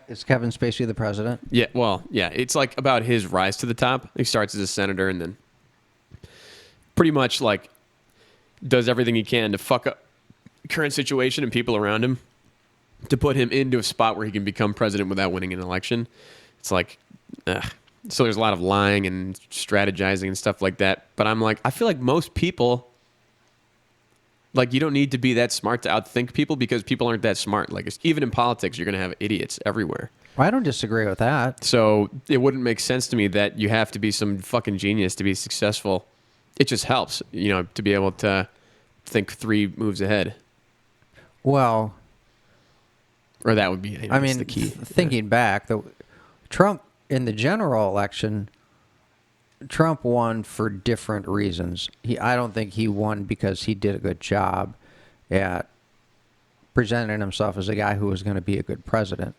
Is Kevin Spacey the president? yeah, well, yeah, it's like about his rise to the top. He starts as a senator and then pretty much like does everything he can to fuck up the current situation and people around him to put him into a spot where he can become president without winning an election. It's like, ugh. So there's a lot of lying and strategizing and stuff like that. But I'm like, I feel like most people, like, you don't need to be that smart to outthink people because people aren't that smart. Like, even in politics, you're going to have idiots everywhere. Well, I don't disagree with that. So it wouldn't make sense to me that you have to be some fucking genius to be successful. It just helps, to be able to think 3 moves ahead. Well, Or that would be, I mean, the key. thinking back, Trump in the general election, Trump won for different reasons. I don't think he won because he did a good job at presenting himself as a guy who was going to be a good president.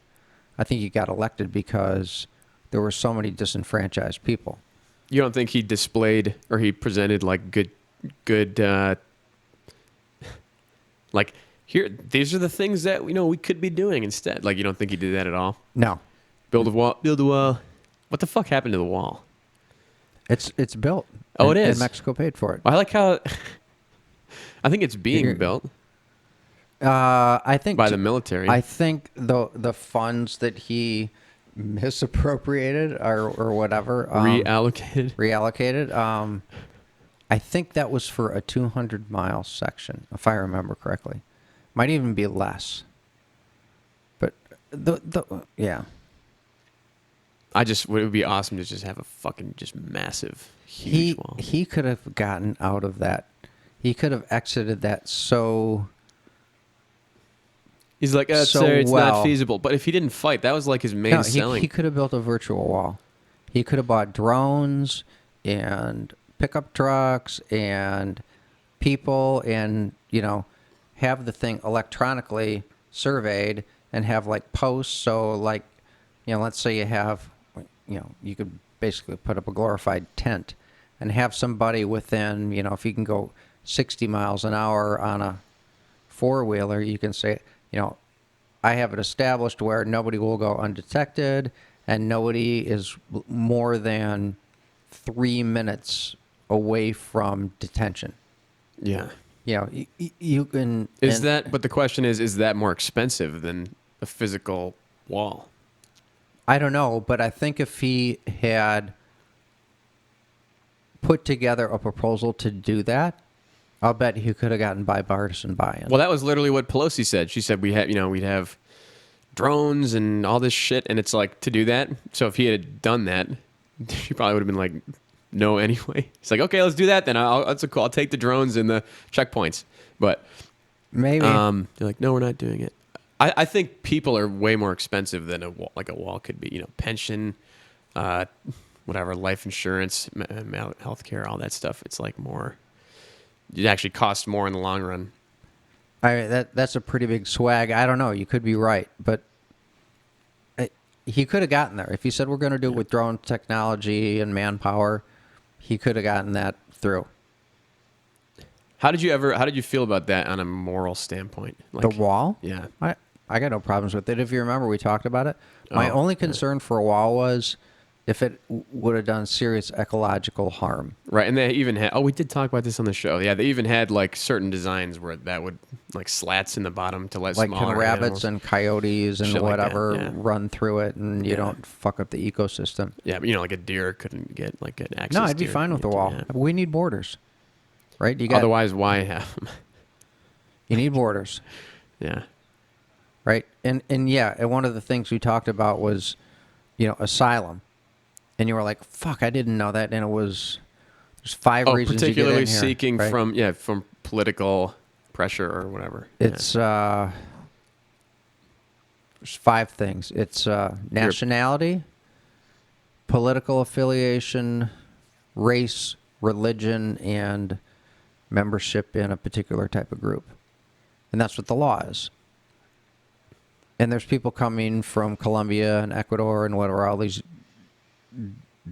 I think he got elected because there were so many disenfranchised people. You don't think he displayed or he presented like good, like, here, these are the things that we could be doing instead. Like, you don't think he did that at all? No, Build a wall. What the fuck happened to the wall? it's built. Oh, and, it is? And Mexico paid for it. I like how I think it's being You're- built I think by the military. I think the funds that he misappropriated or whatever reallocated. I think that was for a 200-mile section, if I remember correctly. Might even be less. But yeah. it would be awesome to just have a fucking just massive, huge wall. He could have gotten out of that. He could have exited that so. He's like, so sir, it's well. not feasible. But if he didn't fight, that was like his main No, selling. he could have built a virtual wall. He could have bought drones and pickup trucks and people and, have the thing electronically surveyed and have like posts. So like, let's say you have, you could basically put up a glorified tent and have somebody within, if you can go 60 miles an hour on a 4-wheeler, you can say, I have it established where nobody will go undetected and nobody is more than 3 minutes away from detention. yeah. You can. But the question is that more expensive than a physical wall? I don't know, but I think if he had put together a proposal to do that, I'll bet he could have gotten bipartisan buy-in. Well, that was literally what Pelosi said. She said we'd have drones and all this shit, and it's like to do that. So if he had done that, she probably would have been like, no, anyway. He's like, okay, let's do that then. That's cool. I'll take the drones and the checkpoints. But Maybe. they're like, no, we're not doing it. I think people are way more expensive than a wall could be. Pension, whatever, life insurance, healthcare, all that stuff. It's like more. It actually costs more in the long run. That's a pretty big swag. I don't know. You could be right, but he could have gotten there. If he said we're going to do it with drone technology and manpower, he could have gotten that through. How did you feel about that on a moral standpoint? The wall? Yeah. I got no problems with it. If you remember, we talked about it. My Oh, only concern for a wall was if it would have done serious ecological harm. Right, and they even had. Oh, we did talk about this on the show. Yeah, they even had like certain designs where that would like slats in the bottom to let Like smaller can rabbits animals. and coyotes and Shit like that, whatever yeah. run through it and you Yeah. don't fuck up the ecosystem. Yeah, but like a deer couldn't get like an access. No, I'd be deer fine with the couldn't wall. get to- We need borders, right? yeah. Otherwise, why have them? You need borders, Yeah. right? And yeah, and one of the things we talked about was, asylum, and you were like, "Fuck, I didn't know that," and it was there's 5 Oh, reasons you get particularly in here, seeking right? from political pressure or whatever. It's there's 5 things. It's nationality, political affiliation, race, religion, and membership in a particular type of group. And that's what the law is. And there's people coming from Colombia and Ecuador and whatever, all these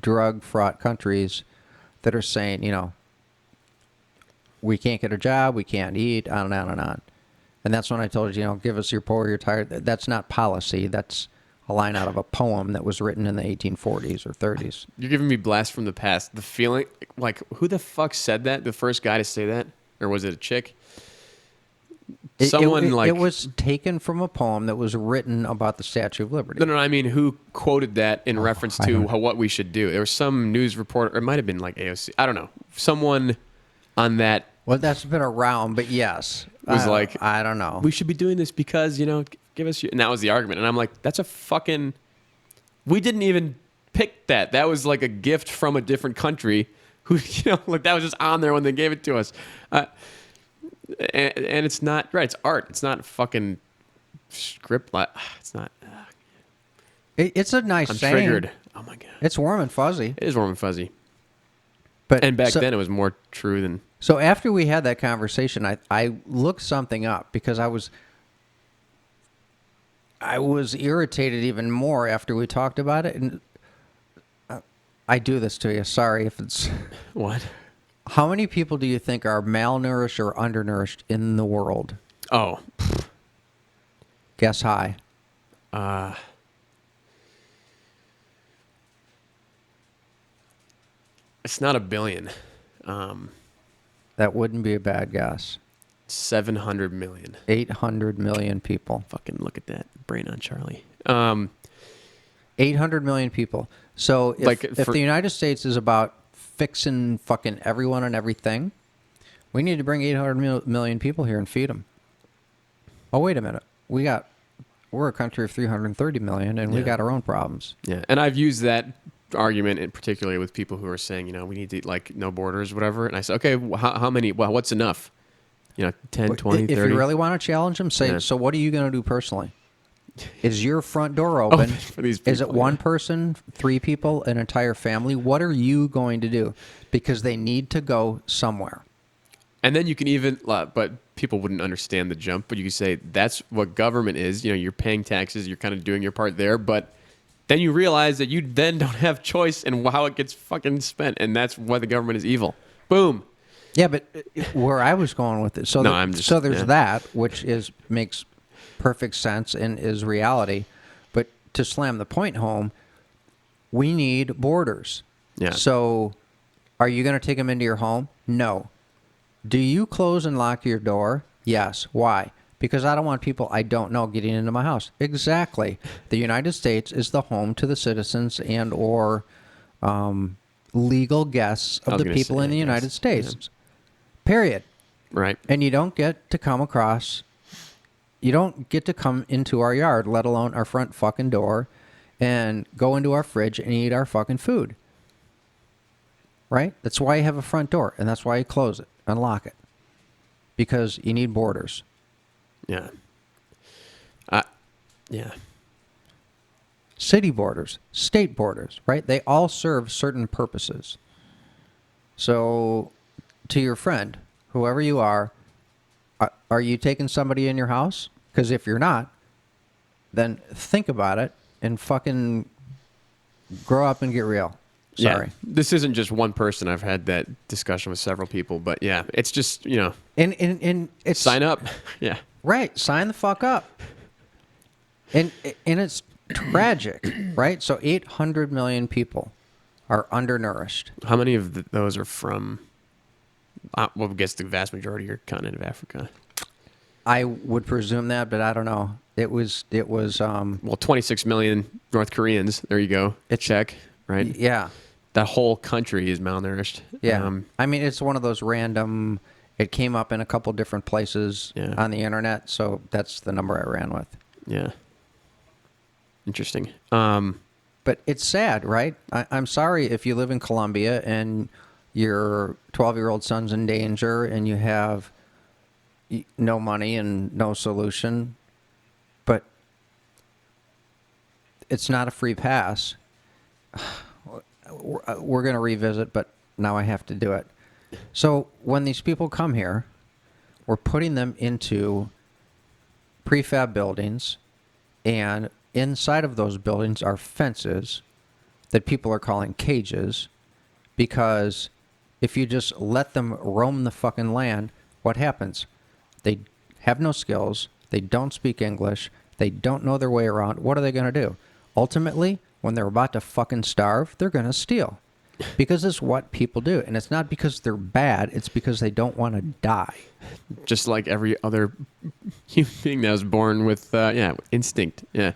drug-fraught countries that are saying, we can't get a job, we can't eat, on and on and on. And that's when I told you, give us your poor, you're tired. That's not policy. That's a line out of a poem that was written in the 1840s or 30s. You're giving me blast from the past. The feeling, like, who the fuck said that? The first guy to say that, or was it a chick? Someone It was taken from a poem that was written about the Statue of Liberty. No, I mean, who quoted that in reference I to don't- what we should do? There was some news reporter, or it might have been like AOC. I don't know. Someone on that Well, that's been around, but yes. was like, I don't know. we should be doing this because, give us your. And that was the argument. And I'm like, that's a fucking. We didn't even pick that. That was like a gift from a different country who, like that was just on there when they gave it to us. And it's not, right, it's art. It's not fucking script. It's not. It's a nice I'm saying. triggered. Oh my God. It's warm and fuzzy. It is warm and fuzzy. But And back so, then it was more true than. So after we had that conversation, I looked something up because I was irritated even more after we talked about it. And I do this to you. Sorry if it's... What? How many people do you think are malnourished or undernourished in the world? Oh. Guess high. It's not a billion. That wouldn't be a bad guess. 700 million. 800 million people. Fucking look at that. Brain on Charlie. 800 million people. So if, Like, if for- the United States is about fixing fucking everyone and everything, we need to bring 800 million people here and feed them. Oh, wait a minute. We're a country of 330 million and we Yeah. got our own problems. Yeah. And I've used that argument in particularly with people who are saying, we need to, like, no borders, whatever. And I said, okay, how many? Well, what's enough? 10, 20, If 30? you really want to challenge them, say, Yeah. so what are you going to do personally? Is your front door open? for these Is it people, one yeah. person, 3 people, an entire family? What are you going to do? Because they need to go somewhere. And then you can even, but people wouldn't understand the jump, but you could say that's what government is. You're paying taxes, you're kind of doing your part there, but then you realize that you then don't have choice in how it gets fucking spent, and that's why the government is evil. Boom. Yeah, but where I was going with it, so there's yeah. that, which makes perfect sense and is reality. But to slam the point home, we need borders. Yeah. So, are you going to take them into your home? No. Do you close and lock your door? Yes. Why? Because I don't want people I don't know getting into my house. Exactly. The United States is the home to the citizens and or legal guests I of was the gonna people say, in the I United guess. States. Yeah. Period. Right. And you don't get to come into our yard, let alone our front fucking door, and go into our fridge and eat our fucking food. Right? That's why you have a front door, and that's why you close it and lock it. Because you need borders. Yeah. Yeah. City borders, state borders, right? They all serve certain purposes. So, to your friend, whoever you are you taking somebody in your house? Because if you're not, then think about it and fucking grow up and get real. Sorry. Yeah. This isn't just one person. I've had that discussion with several people, but yeah, it's just, And it's sign up. Yeah. right. Sign the fuck up. And it's tragic, right? So 800 million people are undernourished. How many of those are from, well, I guess the vast majority are continent of Africa. I would presume that, but I don't know. It was Well, 26 million North Koreans. There you go. Check, right? yeah. That whole country is malnourished. Yeah. I mean, it's one of those random, it came up in a couple different places Yeah. on the internet, so that's the number I ran with. Yeah. Interesting. But it's sad, right? I'm sorry if you live in Colombia and your 12-year-old son's in danger and you have no money and no solution, but it's not a free pass. We're going to revisit, but now I have to do it. So when these people come here, we're putting them into prefab buildings, and inside of those buildings are fences that people are calling cages, because if you just let them roam the fucking land, what happens? They have no skills. They don't speak English. They don't know their way around. What are they going to do? Ultimately, when they're about to fucking starve, they're going to steal, because it's what people do. And it's not because they're bad. It's because they don't want to die. Just like every other human being that was born with, instinct. Yeah.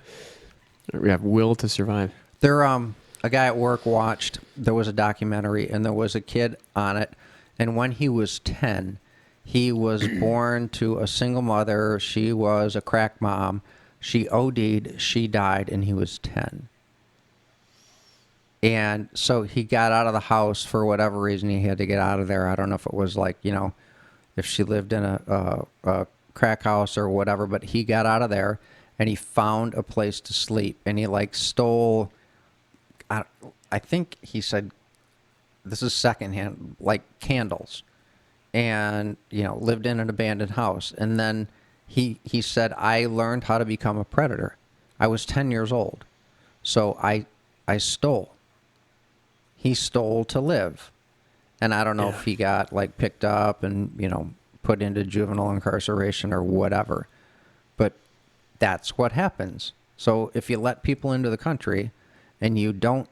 We have will to survive. A guy at work watched, there was a documentary, and there was a kid on it. And when he was 10, he was born to a single mother. She was a crack mom. She OD'd, she died, and he was 10. And so he got out of the house for whatever reason. He had to get out of there. I don't know if it was like, if she lived in a crack house or whatever, but he got out of there and he found a place to sleep. And he stole, I think he said, this is secondhand, like candles. And, lived in an abandoned house. And then he said, I learned how to become a predator. I was 10 years old. So I stole. He stole to live. And I don't know if he got picked up and, put into juvenile incarceration or whatever. But that's what happens. So if you let people into the country and you don't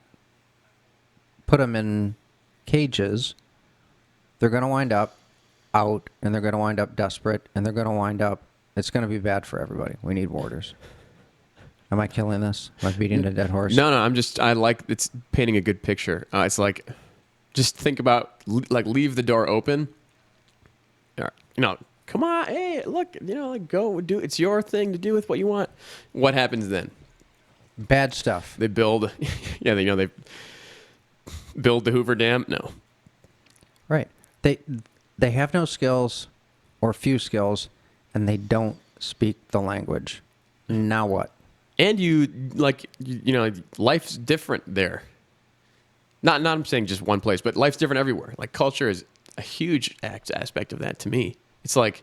put them in cages, they're going to wind up out, and they're going to wind up desperate, and they're going to wind up, it's going to be bad for everybody. We need borders. Am I killing this? Am I beating a dead horse? No, it's painting a good picture. It's like, just think about, leave the door open. Come on, hey, look, go do, it's your thing to do with what you want. What happens then? Bad stuff. They build, they build the Hoover Dam. No. Right. They have no skills or few skills, and they don't speak the language. Now what? And life's different there. Not I'm saying just one place, but life's different everywhere. Like, culture is a huge aspect of that to me. It's like,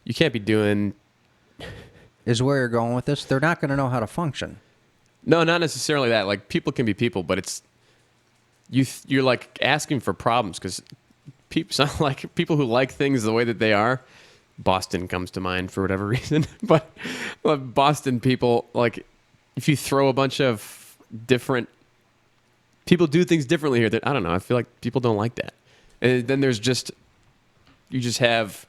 you can't be doing... Is where you're going with this? They're not going to know how to function. No, not necessarily that. Like, people can be people, but it's... You're like asking for problems, because people who like things the way that they are... Boston comes to mind for whatever reason. But Boston people, if you throw a bunch of different... People do things differently here that, I don't know, I feel like people don't like that. And then there's you just have,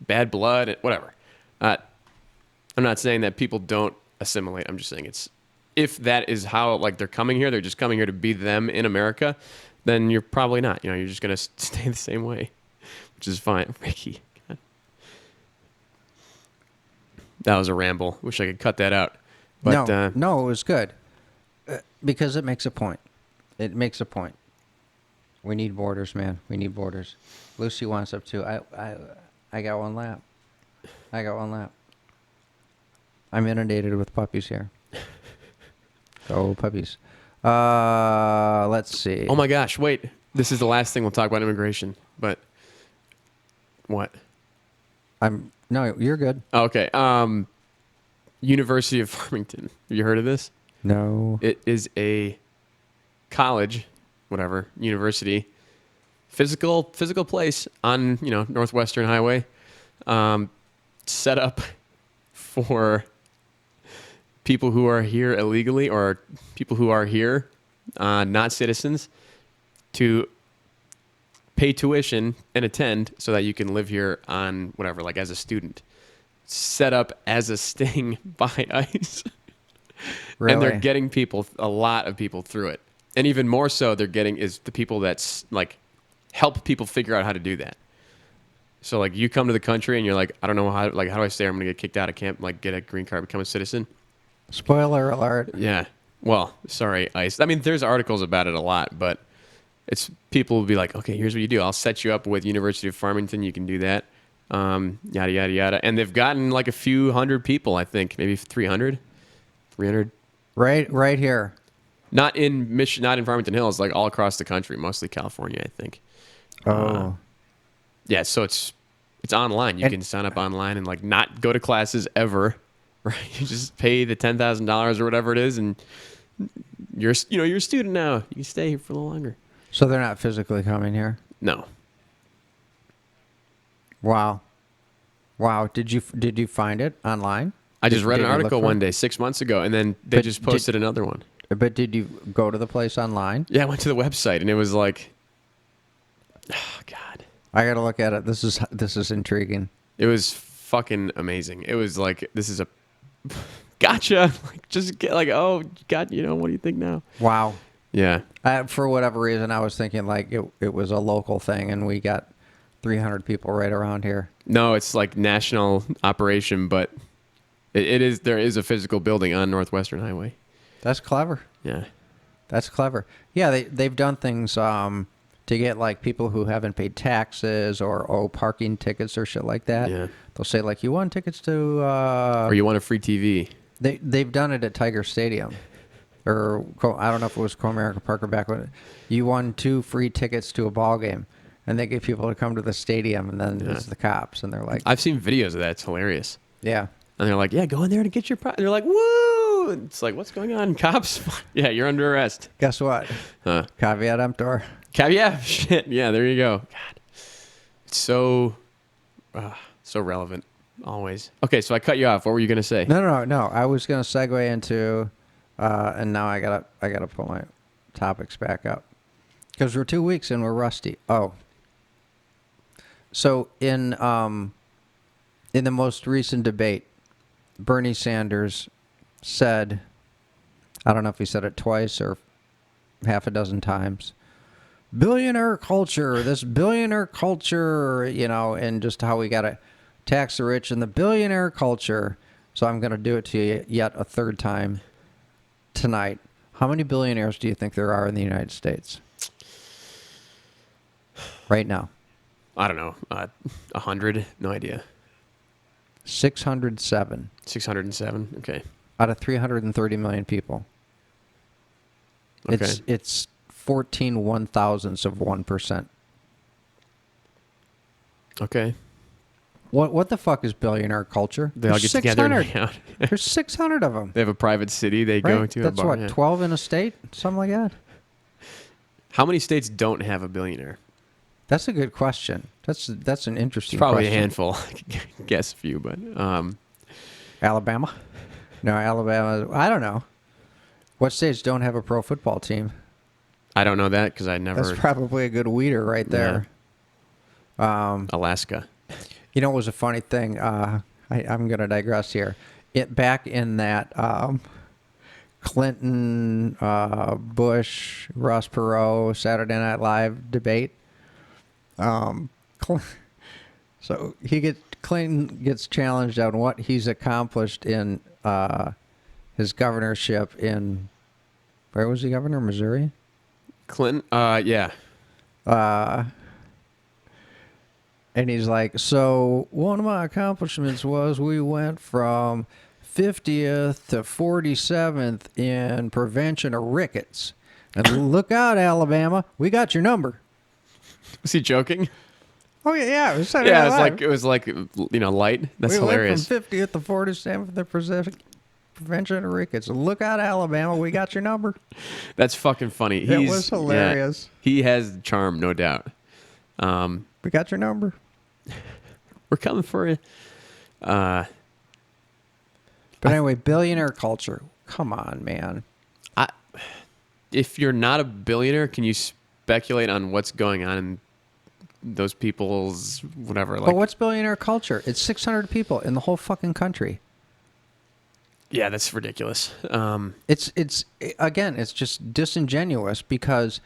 bad blood and whatever. I'm not saying that people don't assimilate. I'm just saying if that is how, they're coming here, they're just coming here to be them in America, then you're probably not. You're just going to stay the same way, which is fine. Ricky, God. That was a ramble. Wish I could cut that out. But, no, it was good. Because it makes a point. It makes a point. We need borders, man. We need borders. Lucy wants up too. I got one lap. I'm inundated with puppies here. Go puppies. Let's see. Oh my gosh, wait. This is the last thing we'll talk about immigration. But what? No, you're good. Okay. University of Farmington. Have you heard of this? No. It is a college, whatever, university, physical place on, Northwestern Highway, set up for people who are here illegally or people who are here, not citizens, to pay tuition and attend so that you can live here on whatever, like as a student. Set up as a sting by ICE. Really? And they're getting a lot of people through it. And even more so, they're getting is the people that's like help people figure out how to do that. So like you come to the country and you're like, I don't know how do I stay? I'm gonna get kicked out of camp, like get a green card, become a citizen. Spoiler alert. Yeah. Well, sorry, ICE. I mean, there's articles about it a lot, but it's people will be like, okay, here's what you do. I'll set you up with University of Farmington. You can do that. Yada yada yada. And they've gotten like a few hundred people, I think, maybe 300. Right here. Not in not in Farmington Hills, like all across the country, mostly California, I think. Oh. Yeah, so it's online. You can sign up online and like not go to classes ever, right? You just pay the $10,000 or whatever it is, and you're a student now. You can stay here for a little longer. So they're not physically coming here? No, Wow. Did you find it online? I just read Did an you look article for one it? day 6 months ago, and then they But just posted another one. But did you go to the place online? Yeah, I went to the website, and it was like, oh god, I got to look at it. This is intriguing. it was fucking amazing. It was like, this is a gotcha. Like, just get like, oh, what do you think now? Wow. Yeah. For whatever reason, I was thinking like it was a local thing, and we got 300 people right around here. No, it's like national operation, but there is a physical building on Northwestern Highway. That's clever. Yeah. That's clever. Yeah, they've done things to get like people who haven't paid taxes or owe parking tickets or shit like that. Yeah. They'll say like, you want tickets to Or you want a free TV. They've done it at Tiger Stadium, or I don't know if it was Comerica Park or back when you won 2 free tickets to a ball game, and they get people to come to the stadium, and then it's the cops, and they're like, I've seen videos of that. It's hilarious. yeah, And they're like, yeah, go in there to get your and they're like, woo! It's like, what's going on, cops? Yeah, you're under arrest. guess what? Huh. Caveat emptor. Yeah, shit. Yeah, there you go. God, it's so relevant always. Okay, so I cut you off. What were you gonna say? No. I was gonna segue into, and now I gotta pull my topics back up because we're 2 weeks and we're rusty. Oh, so in the most recent debate, Bernie Sanders said, I don't know if he said it twice or half a dozen times, billionaire culture, this billionaire culture, and just how we got to tax the rich and the billionaire culture. So I'm going to do it to you yet a third time tonight. How many billionaires do you think there are in the United States right now? I don't know. 100? No idea. 607 607? Okay. out of 330 million people. Okay. It's 14 1,000ths of 1%. Okay. What the fuck is billionaire culture? They all There's get together and 600. hang out. There's 600 of them. They have a private city they go Right? to. That's a bar, what, yeah. 12 in a state? Something like that? How many states don't have a billionaire? That's a good question. That's an interesting It's probably question. a handful. I could guess a few, but Alabama? No, Alabama. I don't know. What states don't have a pro football team? I don't know that because I never. That's probably a good weeder right there. Alaska. You know, it was a funny thing. I'm going to digress here. Back in that Clinton, Bush, Ross Perot, Saturday Night Live debate. So Clinton gets challenged on what he's accomplished in his governorship in, where was he governor? Missouri? Clinton. Yeah. And he's like, so one of my accomplishments was we went from 50th to 47th in prevention of rickets. And look out, Alabama, we got your number. Was he joking? Oh yeah, it was Saturday Yeah, Night it was like light. That's we hilarious. went from 50th to 47th for the prevention of rickets. Look out, Alabama, we got your number. That's fucking funny. It was hilarious. Yeah, he has charm, no doubt. We got your number. We're coming for you. But anyway, billionaire culture. Come on, man. If you're not a billionaire, can you speculate on what's going on in those people's whatever? But what's billionaire culture? It's 600 people in the whole fucking country. Yeah, that's ridiculous. It's again, it's just disingenuous because,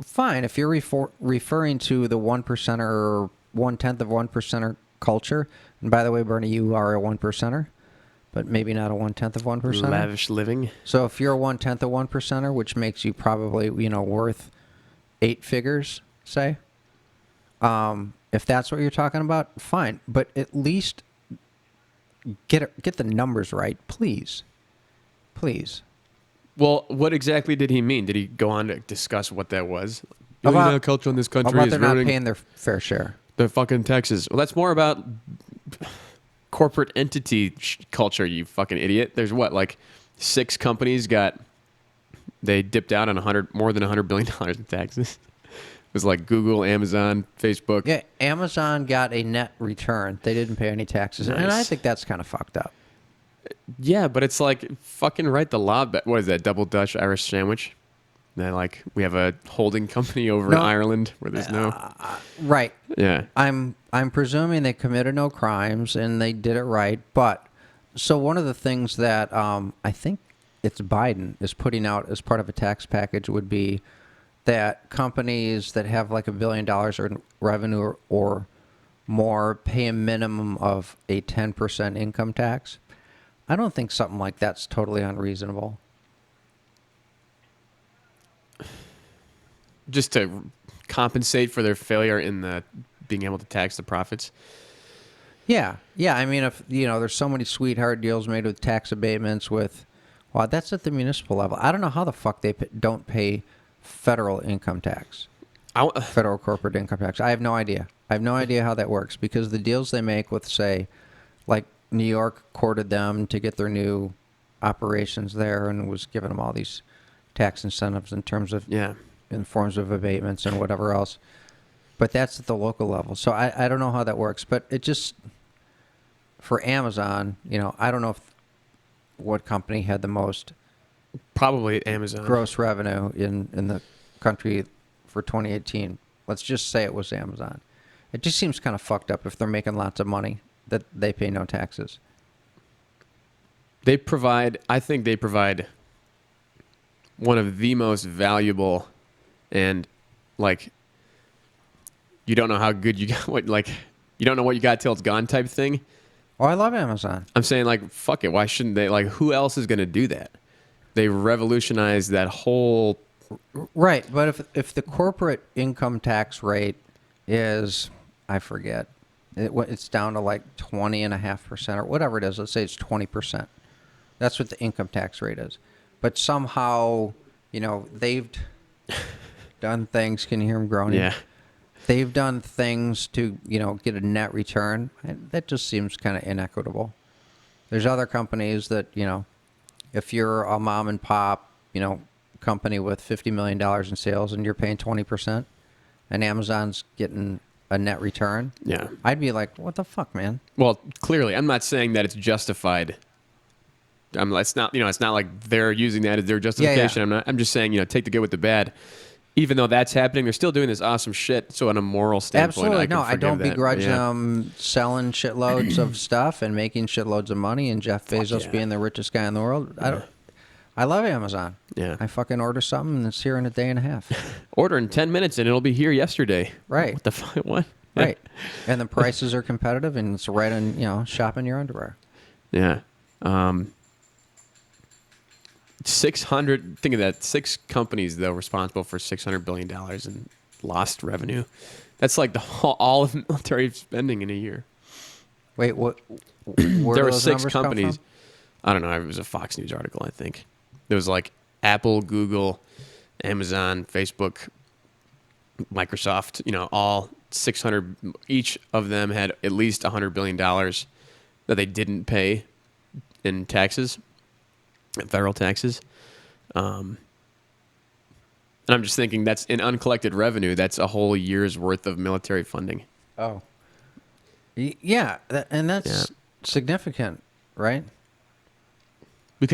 fine, if you're referring to the 1%er or 1/10 of 1%er culture, and by the way, Bernie, you are a 1%er, but maybe not a 1/10 of 1%er. Lavish living. So if you're a 1/10 of 1%er, which makes you probably worth 8 figures, say, if that's what you're talking about, fine, but at least get the numbers right, please. Well, what exactly did he mean? Did he go on to discuss what that was? About- Billionaire culture in this country About is they're not ruining paying their fair share. the fucking taxes. Well, that's more about corporate entity culture, you fucking idiot. There's like 6 companies they dipped out on more than $100 billion in taxes. It was like Google, Amazon, Facebook. Yeah, Amazon got a net return. They didn't pay any taxes, and I Nice. think that's kind of fucked up. Yeah, but it's like fucking write the law. What is that? Double Dutch Irish sandwich? That we have a holding company over in No. Ireland where there's no. Right. Yeah. I'm presuming they committed no crimes and they did it right. But so one of the things that I think it's Biden is putting out as part of a tax package would be that companies that have like $1 billion in revenue or more pay a minimum of a 10% income tax. I don't think something like that's totally unreasonable. Just to compensate for their failure in the being able to tax the profits. Yeah. I mean, if there's so many sweetheart deals made with tax abatements well, that's at the municipal level. I don't know how the fuck they don't pay federal income tax, federal corporate income tax. I have no idea. I have no idea how that works because the deals they make with, say, like New York courted them to get their new operations there and was giving them all these tax incentives in terms of in forms of abatements and whatever else. But that's at the local level. So I don't know how that works. But it just, for Amazon, I don't know what company had the most Probably Amazon. gross revenue in the country for 2018. Let's just say it was Amazon. It just seems kind of fucked up if they're making lots of money that they pay no taxes. I think they provide one of the most valuable and you don't know how good you got, you don't know what you got till it's gone type thing. Oh, I love Amazon. I'm saying fuck it. Why shouldn't they? Who else is going to do that? They revolutionized that whole. Right, but if the corporate income tax rate is, I forget, it's down to 20.5% or whatever it is. Let's say it's 20%. That's what the income tax rate is. But somehow, they've done things. Can you hear them groaning? Yeah. They've done things to, get a net return. And that just seems kind of inequitable. There's other companies that, if you're a mom and pop, company with $50 million in sales and you're paying 20% and Amazon's getting a net return, Yeah. I'd be like, what the fuck, man? Well, clearly, I'm not saying that it's justified. It's not. It's not like they're using that as their justification. Yeah. I'm just saying. Take the good with the bad. Even though that's happening, they're still doing this awesome shit. So, on a moral standpoint, Absolutely. I don't forgive that. begrudge Yeah. them selling shitloads of stuff and making shitloads of money and Jeff Bezos yeah. being the richest guy in the world. I love Amazon. Yeah. I fucking order something and it's here in a day and a half. Order in 10 minutes and it'll be here yesterday. Right. What the fuck? What? Right. And the prices are competitive and it's right in, shop in your underwear. Yeah. 600. Think of that. 6 companies though responsible for $600 billion in lost revenue. That's like all of military spending in a year. Wait, what? Where There do were those 6 numbers come companies. from? I don't know. It was a Fox News article, I think. There was Apple, Google, Amazon, Facebook, Microsoft. All 600. Each of them had at least $100 billion that they didn't pay in taxes, federal taxes. And I'm just thinking that's in uncollected revenue. That's a whole year's worth of military funding. Oh. Yeah, and that's significant, right? We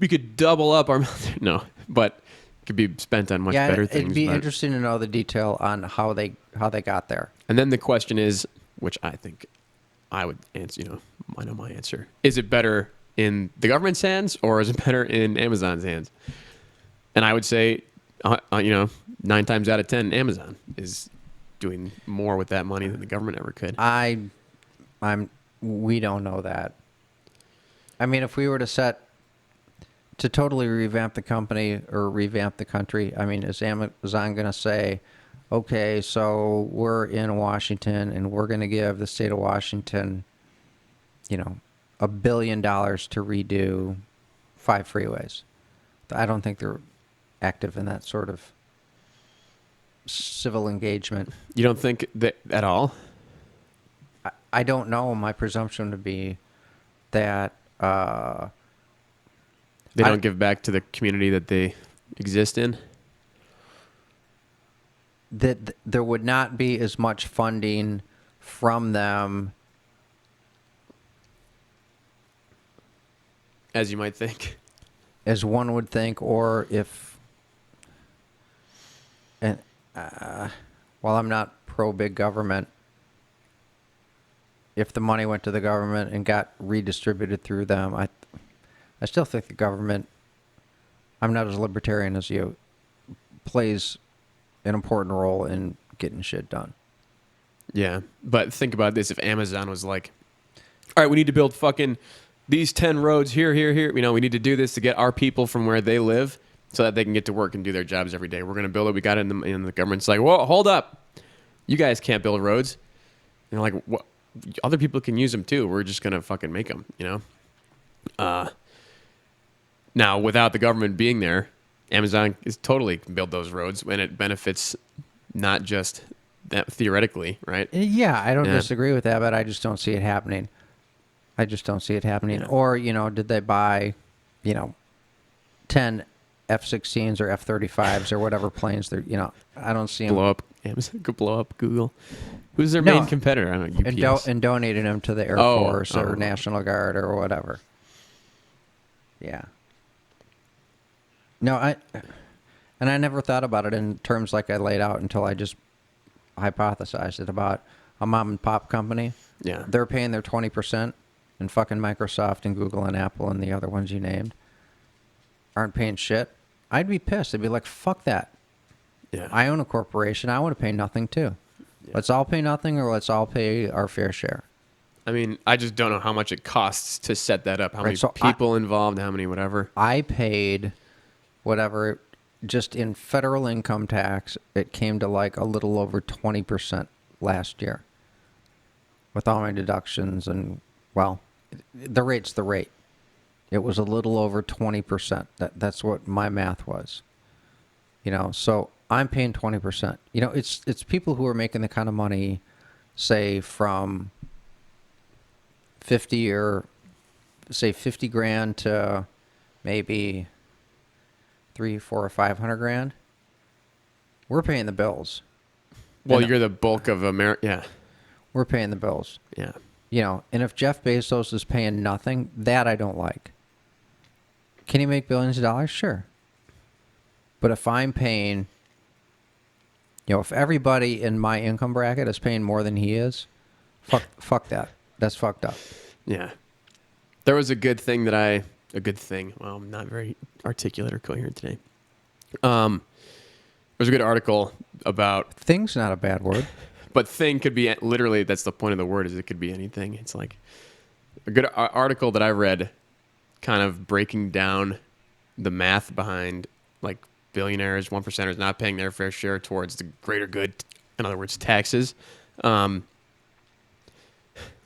could double up our military. No, but it could be spent on much better things. It'd be but- interesting to know the detail on how they got there. And then the question is, which I think I would answer, I know my answer. Is it better in the government's hands or is it better in Amazon's hands? And I would say, 9 times out of 10, Amazon is doing more with that money than the government ever could. We don't know that. I mean, if we were to totally revamp the company or revamp the country, I mean, is Amazon going to say, okay, so we're in Washington and we're going to give the state of Washington, $1 billion to redo 5 freeways? I don't think they're active in that sort of civil engagement. You don't think that at all? I don't know. My presumption would be that They don't give back to the community that they exist in? that there would not be as much funding from them As you might think. as one would think, or if, and while I'm not pro big government, if the money went to the government and got redistributed through them, I still think the government, I'm not as libertarian as you, plays an important role in getting shit done. Yeah, but think about this. If Amazon was like, all right, we need to build fucking these 10 roads here. We need to do this to get our people from where they live so that they can get to work and do their jobs every day. We're going to build it. We got it in the government's like, whoa, hold up. You guys can't build roads. And like, what? Other people can use them too. We're just going to fucking make them, Now, without the government being there, Amazon is totally can build those roads when it benefits not just that theoretically, right? Yeah, I don't disagree with that, but I just don't see it happening. Yeah. Or, did they buy, 10 F-16s or F-35s or whatever planes they're, I don't see them. Blow up Amazon, could blow up Google. Who's their No. main competitor? I don't know, UPS. And donated them to the Air Force or National Guard or whatever. Yeah. No, I never thought about it in terms like I laid out until I just hypothesized it about a mom and pop company. Yeah. They're paying their 20%, and fucking Microsoft and Google and Apple and the other ones you named aren't paying shit. I'd be pissed. I'd be like, fuck that. Yeah. I own a corporation. I want to pay nothing too. Yeah. Let's all pay nothing, or let's all pay our fair share. I mean, I just don't know how much it costs to set that up. How many so people involved? How many whatever? I paid whatever, just in federal income tax, it came to like a little over 20% last year. With all my deductions and, well, the rate's the rate. It was a little over 20%. That's what my math was. So I'm paying 20%. It's people who are making the kind of money, say, from 50 grand to maybe 300, 400, or 500 grand. We're paying the bills. Well, And you're the bulk of America. Yeah. we're paying the bills. Yeah. And if Jeff Bezos is paying nothing, that I don't like. Can he make billions of dollars? Sure. But if I'm paying, if everybody in my income bracket is paying more than he is, fuck that. That's fucked up. Yeah. There was a good thing. Well, I'm not very articulate or coherent today. There was a good article about, Thing's not a bad word. but thing could be literally, that's the point of the word, is it could be anything. It's like a good article that I read kind of breaking down the math behind like billionaires, 1%ers not paying their fair share towards the greater good. In other words, taxes.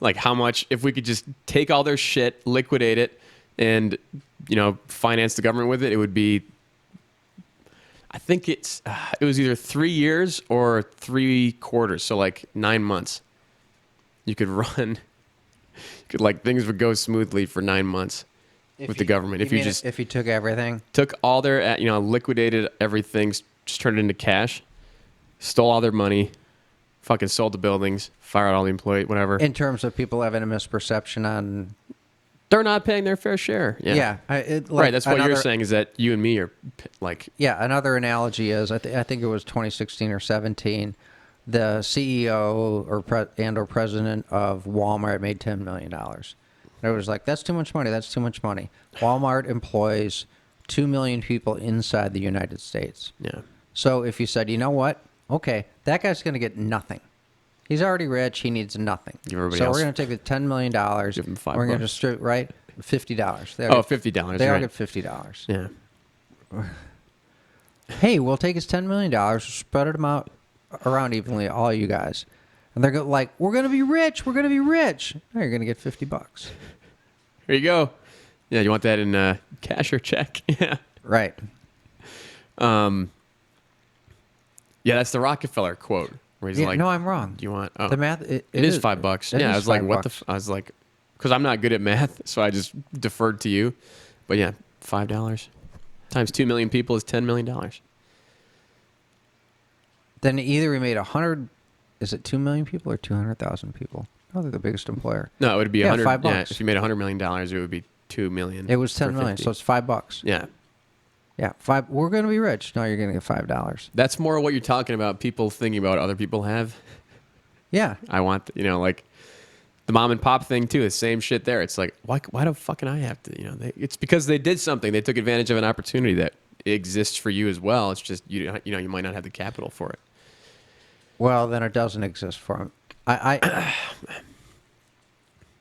Like how much, if we could just take all their shit, liquidate it, and, finance the government with it, it would be, I think it was either 3 years or 3/4, so like 9 months. You could run, things would go smoothly for 9 months with the government. If you just if you took everything, took all their, liquidated everything, just turned it into cash, stole all their money, fucking sold the buildings, fired all the employees, whatever. in terms of people having a misperception on, They're not paying their fair share. Yeah. Right. That's what you're saying, is that you and me are like, Yeah, another analogy is I think it was 2016 or 17. The CEO or president of Walmart made $10 million. And it was like, that's too much money. That's too much money. Walmart employs 2 million people inside the United States. yeah. So if you said, you know what? Okay, that guy's going to get nothing. He's already rich. He needs nothing. Give everybody so else- we're going to take the $10 million. Give him $5. We're going to distribute, right? $50. They Oh, all get- $50. They all right. get $50. Yeah. Hey, we'll take his $10 million, spread it out around evenly, all you guys. And they're like, we're going to be rich. We're going to be rich. No, you're going to get $50. Here you go. Yeah. You want that in cash or check? Yeah. Right. Yeah. That's the Rockefeller quote where he's Yeah, like, no, I'm wrong. do you want, oh, The math, it is $5. it Yeah. is I was like, $5. I was like, because I'm not good at math, so I just deferred to you. But yeah, $5 times 2 million people is $10 million. Then either we made 100, is it 2 million people or 200,000 people? Oh, they're the biggest employer. No, it would be Yeah, 100. $5. Yeah, if you made $100 million, it would be 2 million. It was 10 for million, 50. so it's $5. Yeah. Yeah, five. We're going to be rich. No, you're going to get $5. That's more what you're talking about, people thinking about what other people have. Yeah. I want, like the mom and pop thing too, the same shit there. It's like, why do fucking I have to, it's because they did something. They took advantage of an opportunity that exists for you as well. It's just, you might not have the capital for it. Well, then it doesn't exist for them.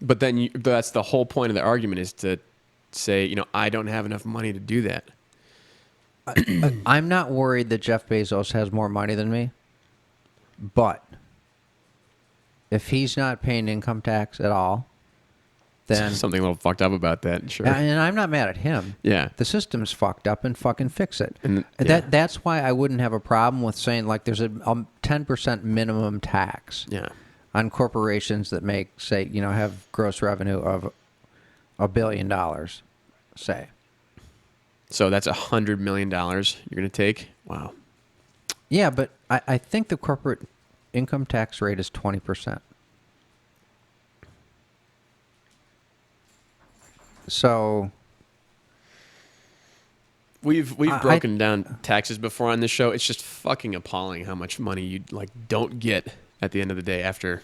But then that's the whole point of the argument, is to say, I don't have enough money to do that. I'm not worried that Jeff Bezos has more money than me, but if he's not paying income tax at all, then Something a little fucked up about that, sure. and I'm not mad at him. Yeah. The system's fucked up, and fucking fix it. And yeah. That's why I wouldn't have a problem with saying, like, there's a 10% minimum tax Yeah. on corporations that make, say, have gross revenue of $1 billion, say. So that's $100 million you're going to take? Wow. Yeah, but I think the corporate income tax rate is 20%. So We've I- broken down taxes before on this show. It's just fucking appalling how much money you don't get at the end of the day after,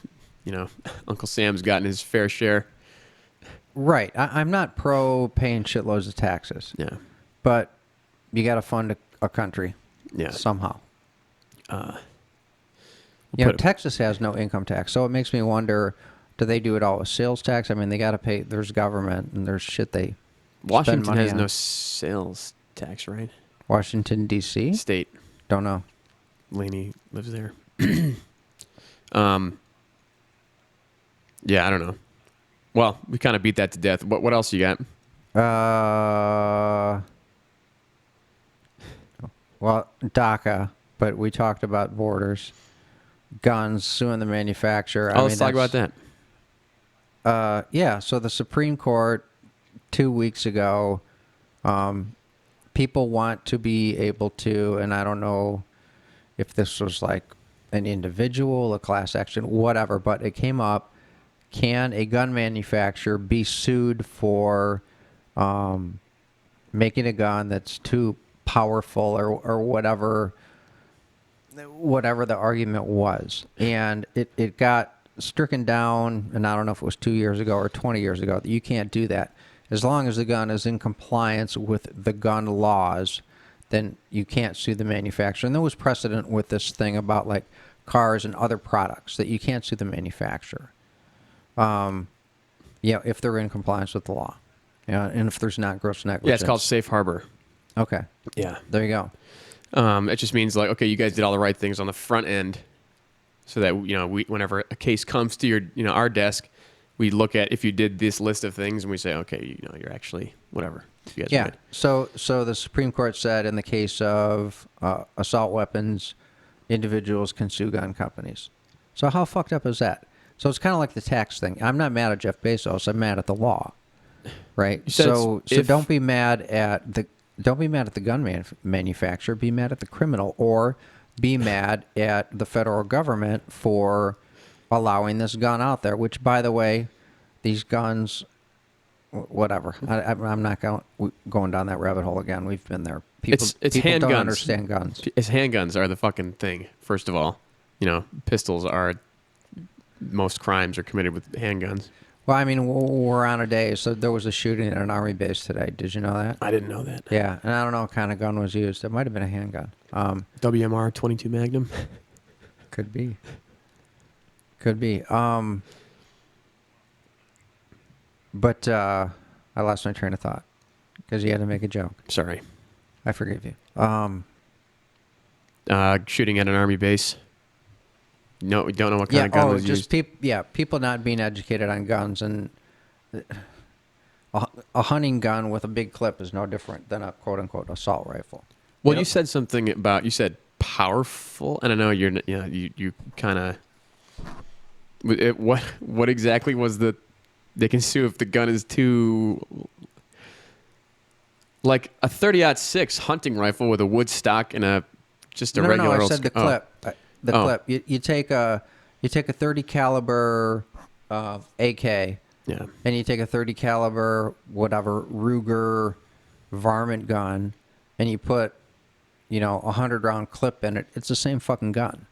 Uncle Sam's gotten his fair share. right, I'm not pro paying shitloads of taxes, Yeah. but you got to fund a country Yeah. somehow. We'll put- Texas has no income tax, so it makes me wonder: do they do it all with sales tax? I mean, they got to pay. There's government, and there's shit they spend Washington money has on. no sales tax, right? Washington D.C. State. Don't know. Laney lives there. Yeah, I don't know. Well, we kind of beat that to death. What else you got? Well, DACA, but we talked about borders, guns, suing the manufacturer. Let's talk about that. Yeah, so the Supreme Court 2 weeks ago, people want to be able to, and I don't know if this was like an individual, a class action, whatever, but it came up. Can a gun manufacturer be sued for making a gun that's too powerful or whatever the argument was? And it got stricken down, and I don't know if it was 2 years ago or 20 years ago, that you can't do that. As long as the gun is in compliance with the gun laws, then you can't sue the manufacturer. And there was precedent with this thing about like cars and other products that you can't sue the manufacturer. If they're in compliance with the law. And if there's not gross negligence. Yeah, it's called safe harbor. Okay. Yeah. There you go. It just means like, okay, you guys did all the right things on the front end, so that we, whenever a case comes to your, our desk, we look at if you did this list of things and we say, okay, you're actually whatever. You guys Yeah. read. So the Supreme Court said in the case of assault weapons, individuals can sue gun companies. So how fucked up is that? So it's kind of like the tax thing. I'm not mad at Jeff Bezos. I'm mad at the law, right? You said So if- don't be mad at the gun manufacturer. Be mad at the criminal, or be mad at the federal government for allowing this gun out there. Which, by the way, these guns, whatever. I'm not going down that rabbit hole again. We've been there. People It's don't handguns. understand guns. His handguns are the fucking thing. First of all, pistols are most crimes are committed with handguns. Well, I mean, we're on a day. So there was a shooting at an army base today. Did you know that? I didn't know that. Yeah, and I don't know what kind of gun was used. It might have been a handgun. WMR 22 Magnum. Could be. Could be. But I lost my train of thought because you had to make a joke. Sorry. I forgive you. Shooting at an army base. No, we don't know what kind of gun was used. People not being educated on guns, and a hunting gun with a big clip is no different than a quote unquote assault rifle. Well, you said something about powerful, and I know you kind of. What exactly was they can sue if the gun is too, like a 30-06 hunting rifle with a wood stock and a regular. No, I old said the clip. The clip. You take a 30 caliber AK, Yeah. and you take a 30 caliber whatever Ruger varmint gun, and you put a 100-round clip in it. It's the same fucking gun.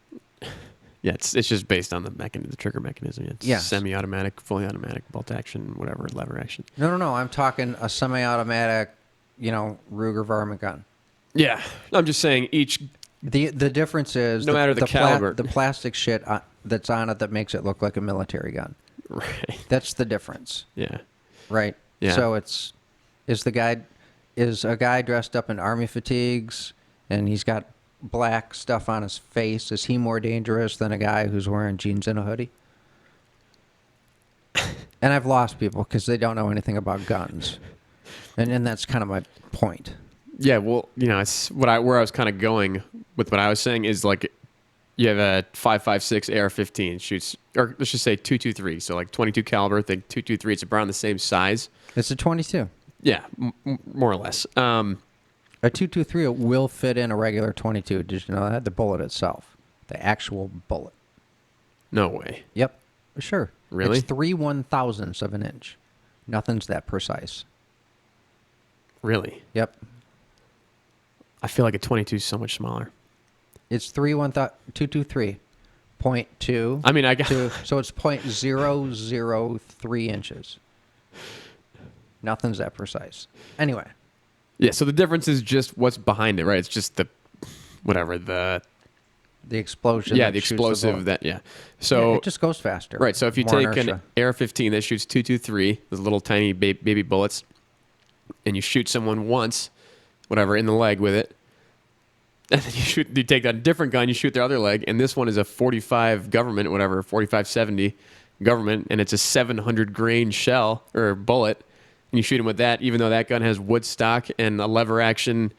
Yeah, it's just based on the trigger mechanism. It's Yes. semi-automatic, fully automatic, bolt action, whatever, lever action. No. I'm talking a semi-automatic, Ruger varmint gun. Yeah, I'm just saying The difference is No matter the caliber. the plastic shit that's on it that makes it look like a military gun. Right. That's the difference, Yeah. right? Yeah. So is a guy dressed up in army fatigues and he's got black stuff on his face? Is he more dangerous than a guy who's wearing jeans and a hoodie? And I've lost people because they don't know anything about guns, and that's kind of my point. Yeah, well, it's where I was kind of going with what I was saying is like you have a 5.56 AR-15 shoots, or let's just say 223, so like 22 caliber. I think 223. It's around the same size. It's a 22. Yeah, more or less. A 223 will fit in a regular 22. Did you know that? The bullet itself, the actual bullet. No way. Yep, sure. Really? It's 3/1000ths of an inch. Nothing's that precise. Really? Yep. I feel like a 22 is so much smaller. It's 223. 0.2. I mean, I got. So it's 0.003 inches. Nothing's that precise. Anyway. Yeah, so the difference is just what's behind it, right? It's just the explosion. Yeah, that the shoots explosive bullet. that, yeah. So Yeah, it just goes faster. right, so if you More take inertia. an AR-15 that shoots 223, those little tiny baby bullets, and you shoot someone once, whatever, in the leg with it, and then you take that different gun, you shoot their other leg, and this one is a 45 government, whatever, 45-70 government, and it's a 700 grain shell or bullet, and you shoot him with that, even though that gun has wood stock and a lever action.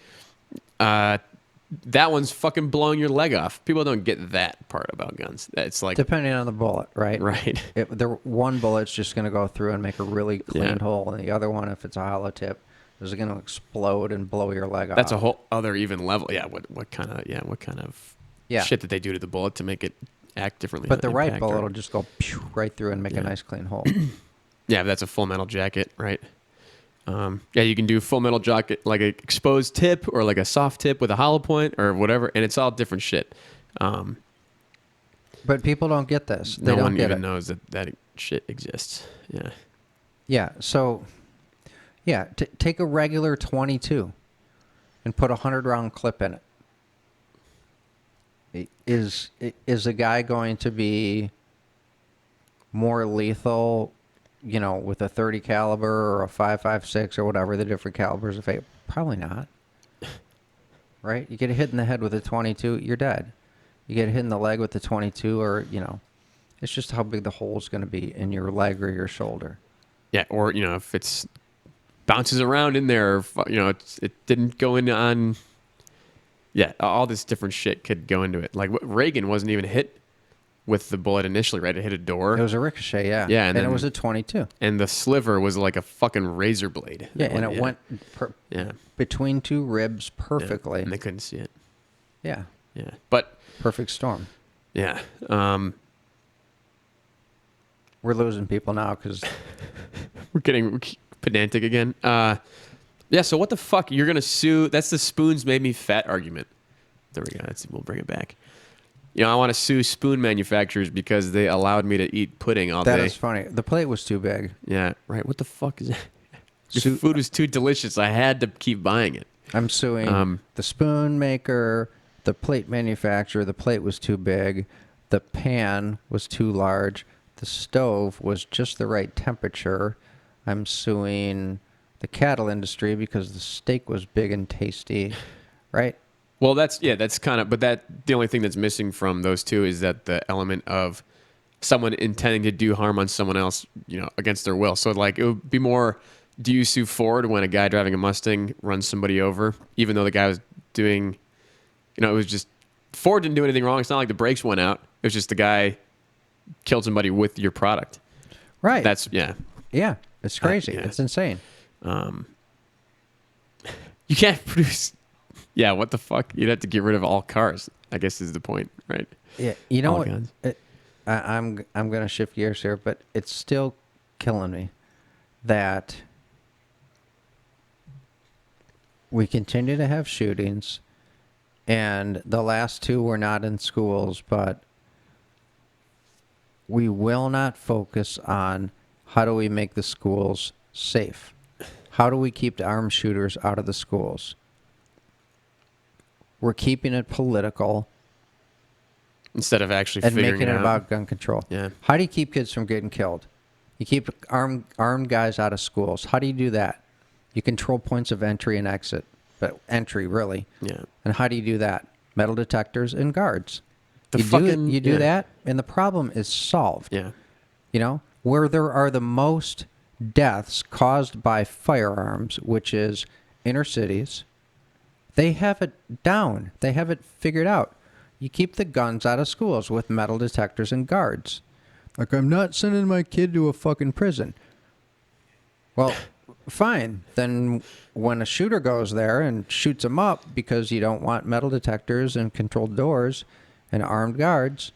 That one's fucking blowing your leg off. People don't get that part about guns. It's like Depending on the bullet, right? right. The one bullet's just going to go through and make a really clean Yeah. hole, and the other one, if it's a hollow tip, is going to explode and blow your leg off. That's a whole other even level. Yeah. What kind of Yeah. shit did they do to the bullet to make it act differently? But the right impact or- bullet will just go pew right through and make Yeah. a nice clean hole. Yeah, but that's a full metal jacket, right? Yeah, you can do full metal jacket like an exposed tip or like a soft tip with a hollow point or whatever, and it's all different shit. But people don't get this. They No don't one get even it. knows that shit exists. Yeah. Yeah. So, yeah, take a regular 22 and put a 100-round clip in it. Is a guy going to be more lethal, with a 30 caliber or a 5.56 or whatever the different calibers of it? Probably not. Right? You get hit in the head with a 22, you're dead. You get hit in the leg with the 22, or it's just how big the hole is going to be in your leg or your shoulder. Yeah, or if it's bounces around in there. It didn't go in on. Yeah, all this different shit could go into it. Like Reagan wasn't even hit with the bullet initially, right? It hit a door. It was a ricochet, yeah. Yeah, and and it then- was a 22. And the sliver was like a fucking razor blade. Yeah, and it went Yeah. between two ribs perfectly. And they couldn't see it. Yeah, Yeah. But, perfect storm. yeah. We're losing people now because We're getting pedantic again. Yeah, so what the fuck? You're going to sue. That's the spoons made me fat argument. There we go. We'll bring it back. I want to sue spoon manufacturers because they allowed me to eat pudding all that day. is funny. The plate was too big. Yeah, right. What the fuck is that? Your food was too delicious. I had to keep buying it. I'm suing the spoon maker, the plate manufacturer. The plate was too big. The pan was too large. The stove was just the right temperature. I'm suing the cattle industry because the steak was big and tasty, right? Well, that's kind of, but the only thing that's missing from those two is that the element of someone intending to do harm on someone else, against their will. So like it would be more, do you sue Ford when a guy driving a Mustang runs somebody over, even though the guy was doing, it was just, Ford didn't do anything wrong. It's not like the brakes went out. It was just the guy killed somebody with your product. Right. That's, yeah. Yeah, it's crazy. Yeah. It's insane. You can't produce. Yeah, what the fuck? You'd have to get rid of all cars, I guess is the point, right? Yeah, you know All what? guns. I'm going to shift gears here, but it's still killing me that we continue to have shootings, and the last two were not in schools, but we will not focus on how do we make the schools safe? How do we keep the armed shooters out of the schools? We're keeping it political Instead of actually and figuring making it out. about gun control. Yeah. How do you keep kids from getting killed? You keep armed guys out of schools. How do you do that? You control points of entry and exit, but entry really. Yeah. And how do you do that? Metal detectors and guards. The You fucking- do yeah. that, and the problem is solved. Yeah. Where there are the most deaths caused by firearms, which is inner cities, they have it down. They have it figured out. You keep the guns out of schools with metal detectors and guards. Like, I'm not sending my kid to a fucking prison. Well, fine. Then when a shooter goes there and shoots them up because you don't want metal detectors and controlled doors and armed guards,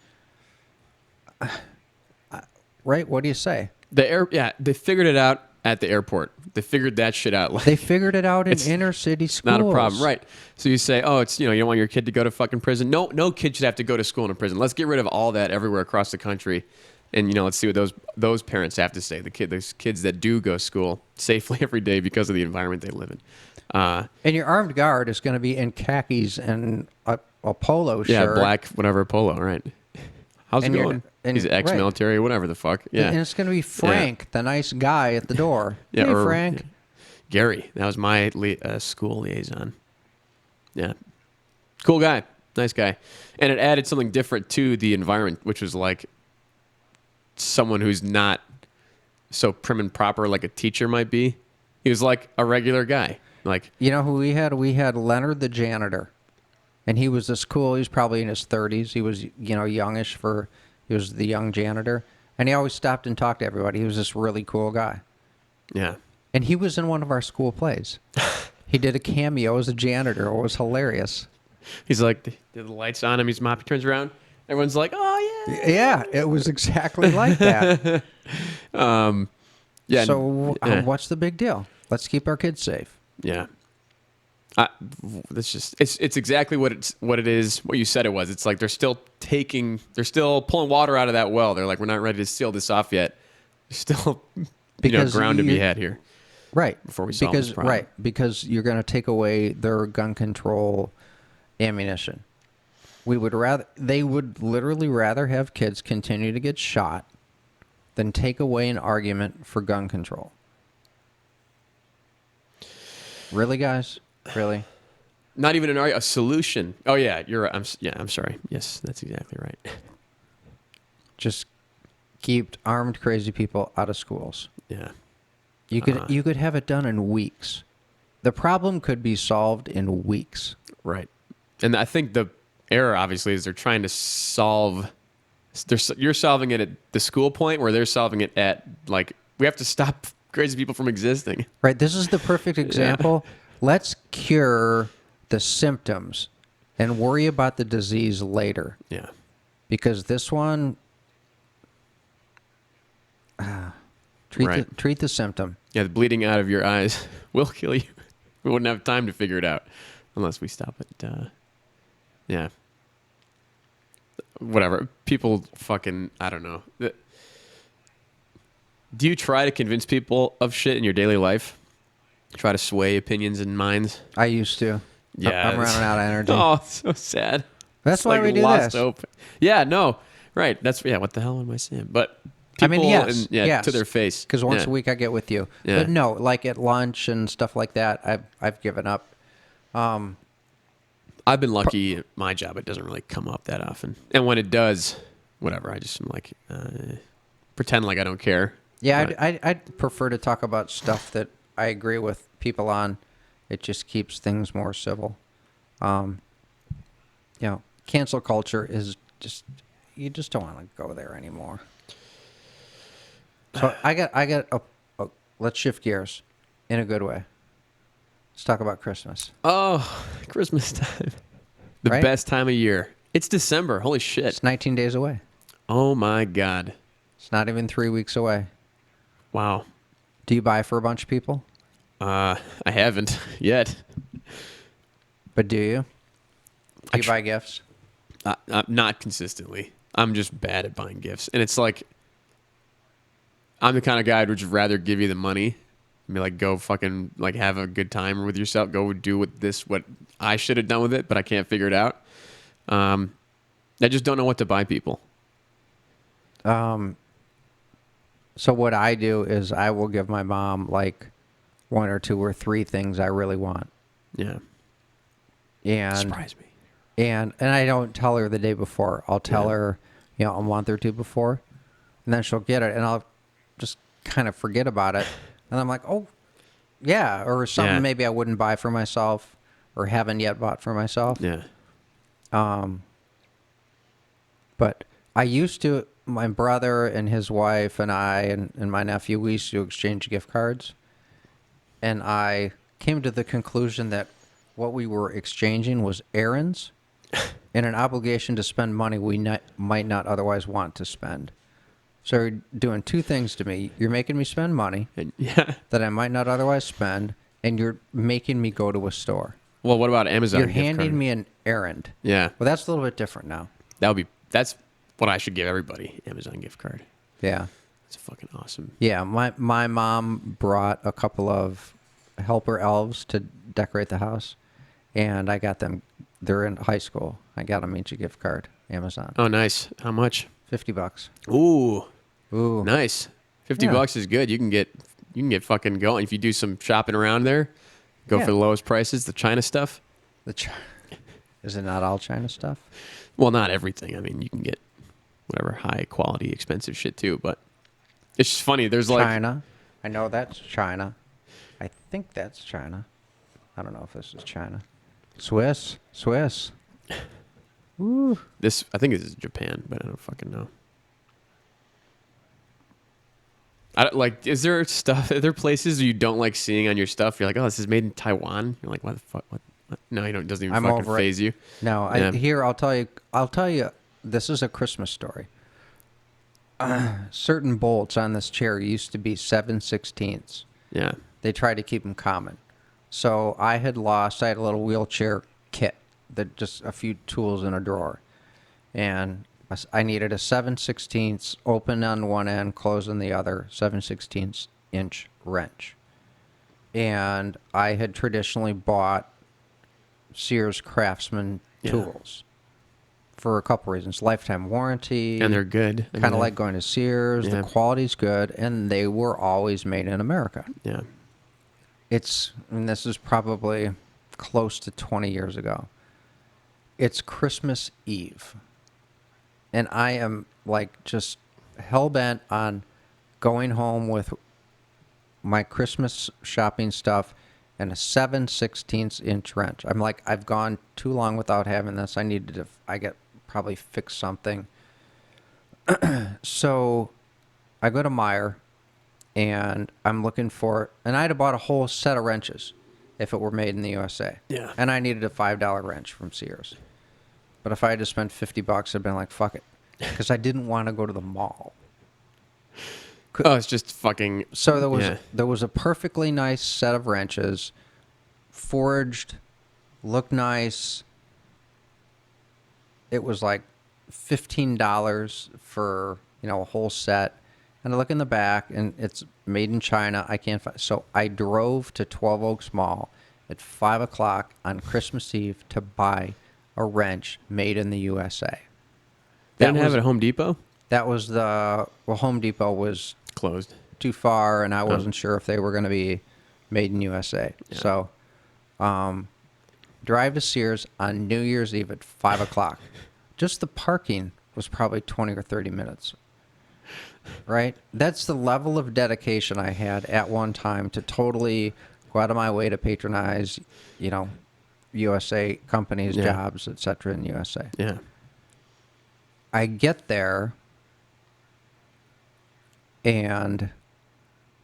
right? What do you say? They figured it out at the airport. They figured that shit out. Like, They figured it out in It's inner city schools. not a problem, right? So you say, oh, it's you don't want your kid to go to fucking prison. No kid should have to go to school in a prison. Let's get rid of all that everywhere across the country, and let's see what those parents have to say. Those kids that do go to school safely every day because of the environment they live in. And your armed guard is going to be in khakis and a polo Yeah, shirt. black whatever polo, right? How's And it you're- going? and- He's ex-military, whatever the fuck. Yeah, And it's going to be Frank, the nice guy at the door. Yeah, Hey, or- Frank. Gary, that was my school liaison. Yeah. Cool guy. Nice guy. And it added something different to the environment, which was like someone who's not so prim and proper like a teacher might be. He was like a regular guy. Like, You know who we had? We had Leonard the janitor. And he was this cool. He was probably in his 30s. He was, youngish he was the young janitor. And he always stopped and talked to everybody. He was this really cool guy. yeah. And he was in one of our school plays. He did a cameo as a janitor. It was hilarious. He's like, did the lights on him? He's mopping, turns around. Everyone's like, oh, yeah. Yeah, it was exactly like that. Yeah. So yeah. what's the big deal? Let's keep our kids safe. Yeah. That's just it's exactly what it is, what you said it was. It's like they're still pulling water out of that well. They're like, we're not ready to seal this off yet. There's still Because ground to be you- had here. Right. Before we solve this problem. Right, because you're going to take away their gun control ammunition. They would literally rather have kids continue to get shot than take away an argument for gun control. Really, guys? Really? Not even a solution. Oh yeah, you're right. I'm sorry. Yes, that's exactly right. Just keep armed crazy people out of schools. Yeah. You could have it done in weeks. The problem could be solved in weeks. Right. And I think the error, obviously, is they're trying to solve. You're solving it at the school point where they're solving it at, like, we have to stop crazy people from existing. Right. This is the perfect example. Let's cure the symptoms and worry about the disease later. Yeah. Because this one, treat Right. treat the symptom. Yeah, the bleeding out of your eyes will kill you. We wouldn't have time to figure it out unless we stop it. Yeah. Whatever. People fucking, I don't know. Do you try to convince people of shit in your daily life? Try to sway opinions and minds? I used to. Yeah. I'm running out of energy. Oh, it's so sad. That's It's why like we do lost this. hope. Yeah, no. Right. That's, yeah, what the hell am I saying? But people, I mean, yes, yes. to their face. Because once Yeah. a week I get with you. Yeah. But no, like at lunch and stuff like that, I've given up. I've been lucky at my job. It doesn't really come up that often. And when it does, whatever, I just am like, pretend like I don't care. Yeah, But- I'd prefer to talk about stuff that I agree with people on. It just keeps things more civil. Cancel culture is just, you just don't want to go there anymore. So I got let's shift gears in a good way. Let's talk about Christmas. Oh, Christmas time. The Right? best time of year. It's December. Holy shit. It's 19 days away. Oh my God. It's not even 3 weeks away. Wow. Do you buy for a bunch of people? I haven't yet. But do you? Do you buy gifts? Not consistently. I'm just bad at buying gifts. And it's like, I'm the kind of guy who'd just rather give you the money and be like, go fucking, like, have a good time with yourself. Go do what I should have done with it, but I can't figure it out. I just don't know what to buy people. So what I do is I will give my mom like 1 or 2 or 3 things I really want. Yeah. And Surprise me. and I don't tell her the day before. I'll tell Yeah. her, a month or 2 before. And then she'll get it and I'll just kind of forget about it. And I'm like, "Oh, yeah," or something Yeah. maybe I wouldn't buy for myself or haven't yet bought for myself. Yeah. But I used to, my brother and his wife and I and my nephew, we used to exchange gift cards. And I came to the conclusion that what we were exchanging was errands and an obligation to spend money we might not otherwise want to spend. So you're doing 2 things to me. You're making me spend money And yeah. that I might not otherwise spend, and you're making me go to a store. Well, what about Amazon? You're gift handing card? me an errand. Yeah. Well, that's a little bit different now. That's what I should give everybody. Amazon gift card. Yeah. It's fucking awesome. Yeah, my mom brought a couple of helper elves to decorate the house, and I got them. They're in high school. I got them each a gift card. Amazon, Oh, nice. How much? $50. Ooh, Ooh, nice. $50 Yeah. is good. You can get fucking going if you do some shopping around there. Go Yeah. for the lowest prices, the China stuff. Is it not all China stuff? Well, not everything. I mean, you can get whatever high quality, expensive shit too. But it's just funny. There's like China. I know that's China. I think that's China. I don't know if this is China. Swiss. Ooh. this. I think this is Japan, but I don't fucking know. Is there stuff? Are there places you don't like seeing on your stuff? You're like, oh, this is made in Taiwan. You're like, what the fuck? What? No, you don't. It doesn't even I'm fucking over it. phase you. No, Yeah. here I'll tell you. This is a Christmas story. Certain bolts on this chair used to be 7/16. Yeah. They tried to keep them common. So I had a little wheelchair kit, that just a few tools in a drawer. And I needed a 7/16 open on one end, closed on the other, 7/16 inch wrench. And I had traditionally bought Sears Craftsman Yeah. tools for a couple reasons. Lifetime warranty. And they're good. I kind of mean, like going to Sears. Yeah. The quality's good, and they were always made in America. Yeah. And this is probably close to 20 years ago. It's Christmas Eve. And I am like just hell bent on going home with my Christmas shopping stuff in a 7/16 inch wrench. I'm like, I've gone too long without having this. I needed to, probably fix something. So I go to Meyer and I'm looking for, and I'd have bought a whole set of wrenches if it were made in the USA. Yeah. And I needed a $5 wrench from Sears. But if I had to spend $50, I'd been like, fuck it. Because I didn't want to go to the mall. Oh, it's just fucking. So Yeah. there was a perfectly nice set of wrenches, forged, looked nice. It was like $15 for, a whole set. And I look in the back, and it's made in China. I can't find. So I drove to 12 Oaks Mall at 5 o'clock on Christmas Eve to buy a wrench made in the USA. They didn't have it at Home Depot? That was Home Depot was Closed. too far, and I wasn't sure if they were going to be made in USA. Yeah. So, drive to Sears on New Year's Eve at 5 o'clock. Just the parking was probably 20 or 30 minutes. Right? That's the level of dedication I had at one time to totally go out of my way to patronize, USA companies, Yeah. jobs, etc. in USA. Yeah. I get there, and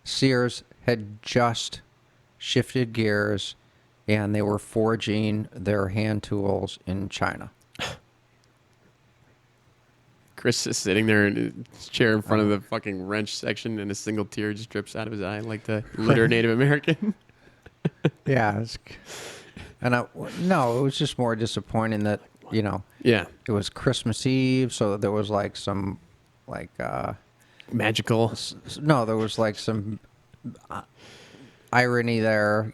Sears had just shifted gears, and they were forging their hand tools in China. Chris is sitting there in his chair in front of the fucking wrench section, and a single tear just drips out of his eye like the litter Native American. Yeah. No, it was just more disappointing that, Yeah. it was Christmas Eve, so there was like some, like, Magical. no, there was like some irony there,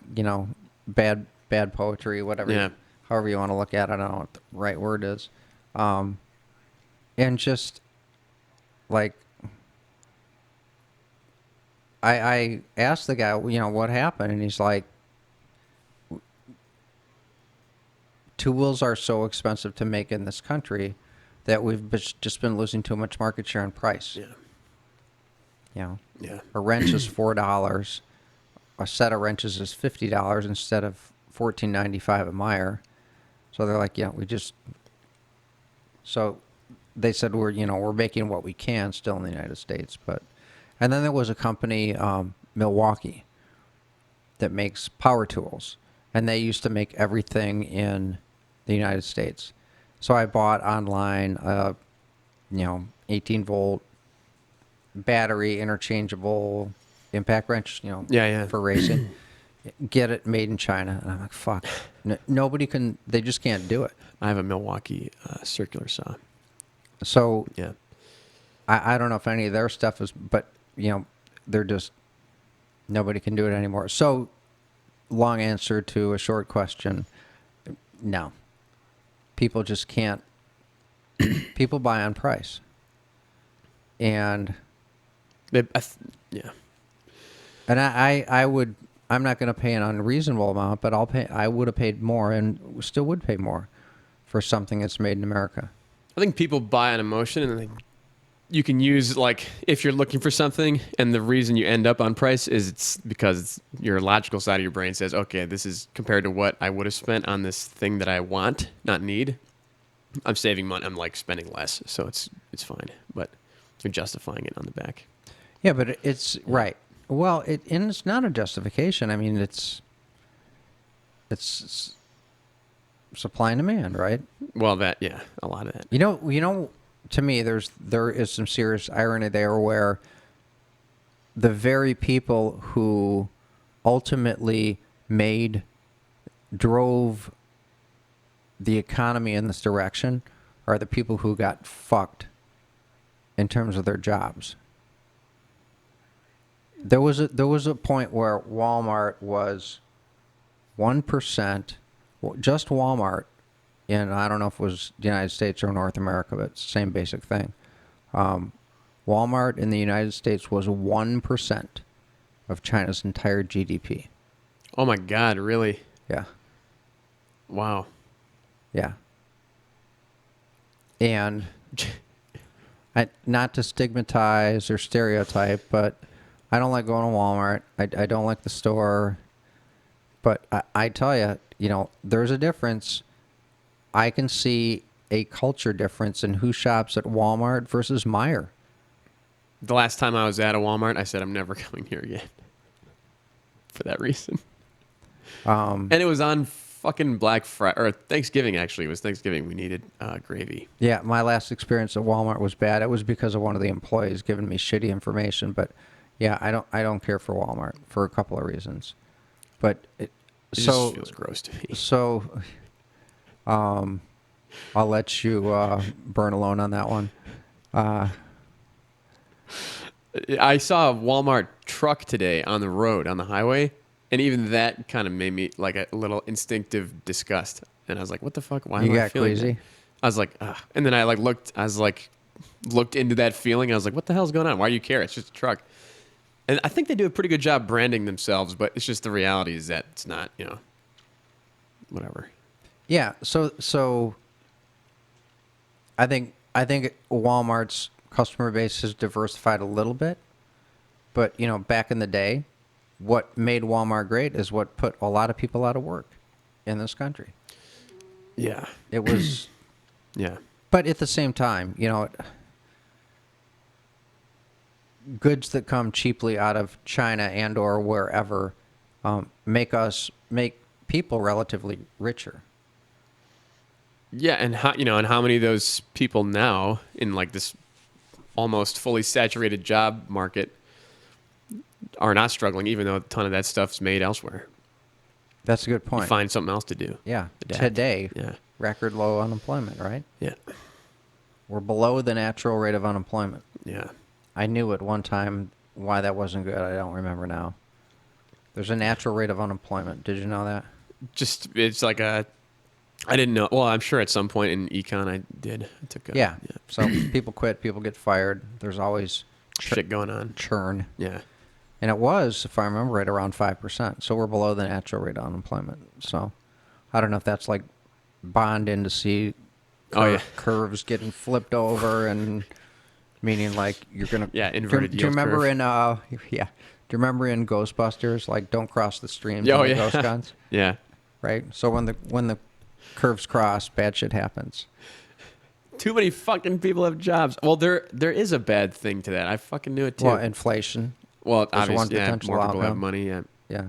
bad poetry, whatever, Yeah. however you want to look at it. I don't know what the right word is. And just like, I asked the guy, what happened? And he's like, tools are so expensive to make in this country that we've just been losing too much market share and price. Yeah. Yeah. A wrench is $4. A set of wrenches is $50 instead of $14.95 at Meyer. So they're like, so they said we're making what we can still in the United States, and then there was a company, Milwaukee, that makes power tools, and they used to make everything in the United States. So I bought online, 18-volt battery interchangeable impact wrench, Yeah. for racing. Get it made in China, and I'm like, fuck. Nobody can. They just can't do it. I have a Milwaukee circular saw. So Yeah. I don't know if any of their stuff is, but they're just, nobody can do it anymore. So, long answer to a short question, no. People just can't. People buy on price, and Yeah. And I'm not going to pay an unreasonable amount, but I would have paid more, and still would pay more for something that's made in America. I think people buy on emotion, and you can use, like, if you're looking for something, and the reason you end up on price is it's because your logical side of your brain says, okay, this is compared to what I would have spent on this thing that I want, not need. I'm saving money. I'm like spending less, so it's fine. But you're justifying it on the back. Yeah, but it's right. Well, and it's not a justification. I mean, it's supply and demand, right? Well, a lot of that. To me, there is some serious irony there, where the very people who ultimately drove the economy in this direction are the people who got fucked in terms of their jobs. There was a point where Walmart was 1%, just Walmart, in, I don't know if it was the United States or North America, but it's the same basic thing. Walmart in the United States was 1% of China's entire GDP. Oh my God, really? Yeah. Wow. Yeah. And not to stigmatize or stereotype, but I don't like going to Walmart. I don't like the store. But I tell you, there's a difference. I can see a culture difference in who shops at Walmart versus Meijer. The last time I was at a Walmart, I said I'm never coming here again. For that reason. And it was on fucking Black Friday or Thanksgiving. Actually, it was Thanksgiving. We needed gravy. Yeah, my last experience at Walmart was bad. It was because of one of the employees giving me shitty information. But yeah, I don't care for Walmart for a couple of reasons. But It just feels gross to me. So, I'll let you burn alone on that one. I saw a Walmart truck today on the road on the highway, and even that kind of made me like a little instinctive disgust. And I was like, "What the fuck? Why You am I got feeling queasy? that?" I was like, ugh. And then I looked into that feeling. I was like, "What the hell's going on? Why do you care? It's just a truck." And I think they do a pretty good job branding themselves, but it's just the reality is that it's not, whatever. Yeah. So I think Walmart's customer base has diversified a little bit, but back in the day, what made Walmart great is what put a lot of people out of work in this country. Yeah. It was, Yeah. but at the same time, goods that come cheaply out of China and or wherever make people relatively richer. Yeah, and how many of those people now in like this almost fully saturated job market are not struggling, even though a ton of that stuff's made elsewhere. That's a good point. You find something else to do. Yeah. Adapt. Today, Yeah. record low unemployment, right? Yeah. We're below the natural rate of unemployment. Yeah. I knew at one time why that wasn't good. I don't remember now. There's a natural rate of unemployment. Did you know that? Just it's like I didn't know. Well, I'm sure at some point in econ I did. I took a, Yeah. So people quit, people get fired. There's always shit going on. churn. Yeah. And it was, if I remember right, around 5%. So we're below the natural rate of unemployment. So I don't know if that's like bond indice curves getting flipped over and meaning like you're going to... Yeah, inverted Do you yield remember curve. do you remember in Ghostbusters, like don't cross the streams Oh, in the yeah. ghost guns? Yeah. Right? So when the curves cross, bad shit happens. Too many fucking people have jobs. Well, there is a bad thing to that. I fucking knew it too. Well, inflation. Well, There's one obviously, potential more people have outcome. money. Yeah. Yeah.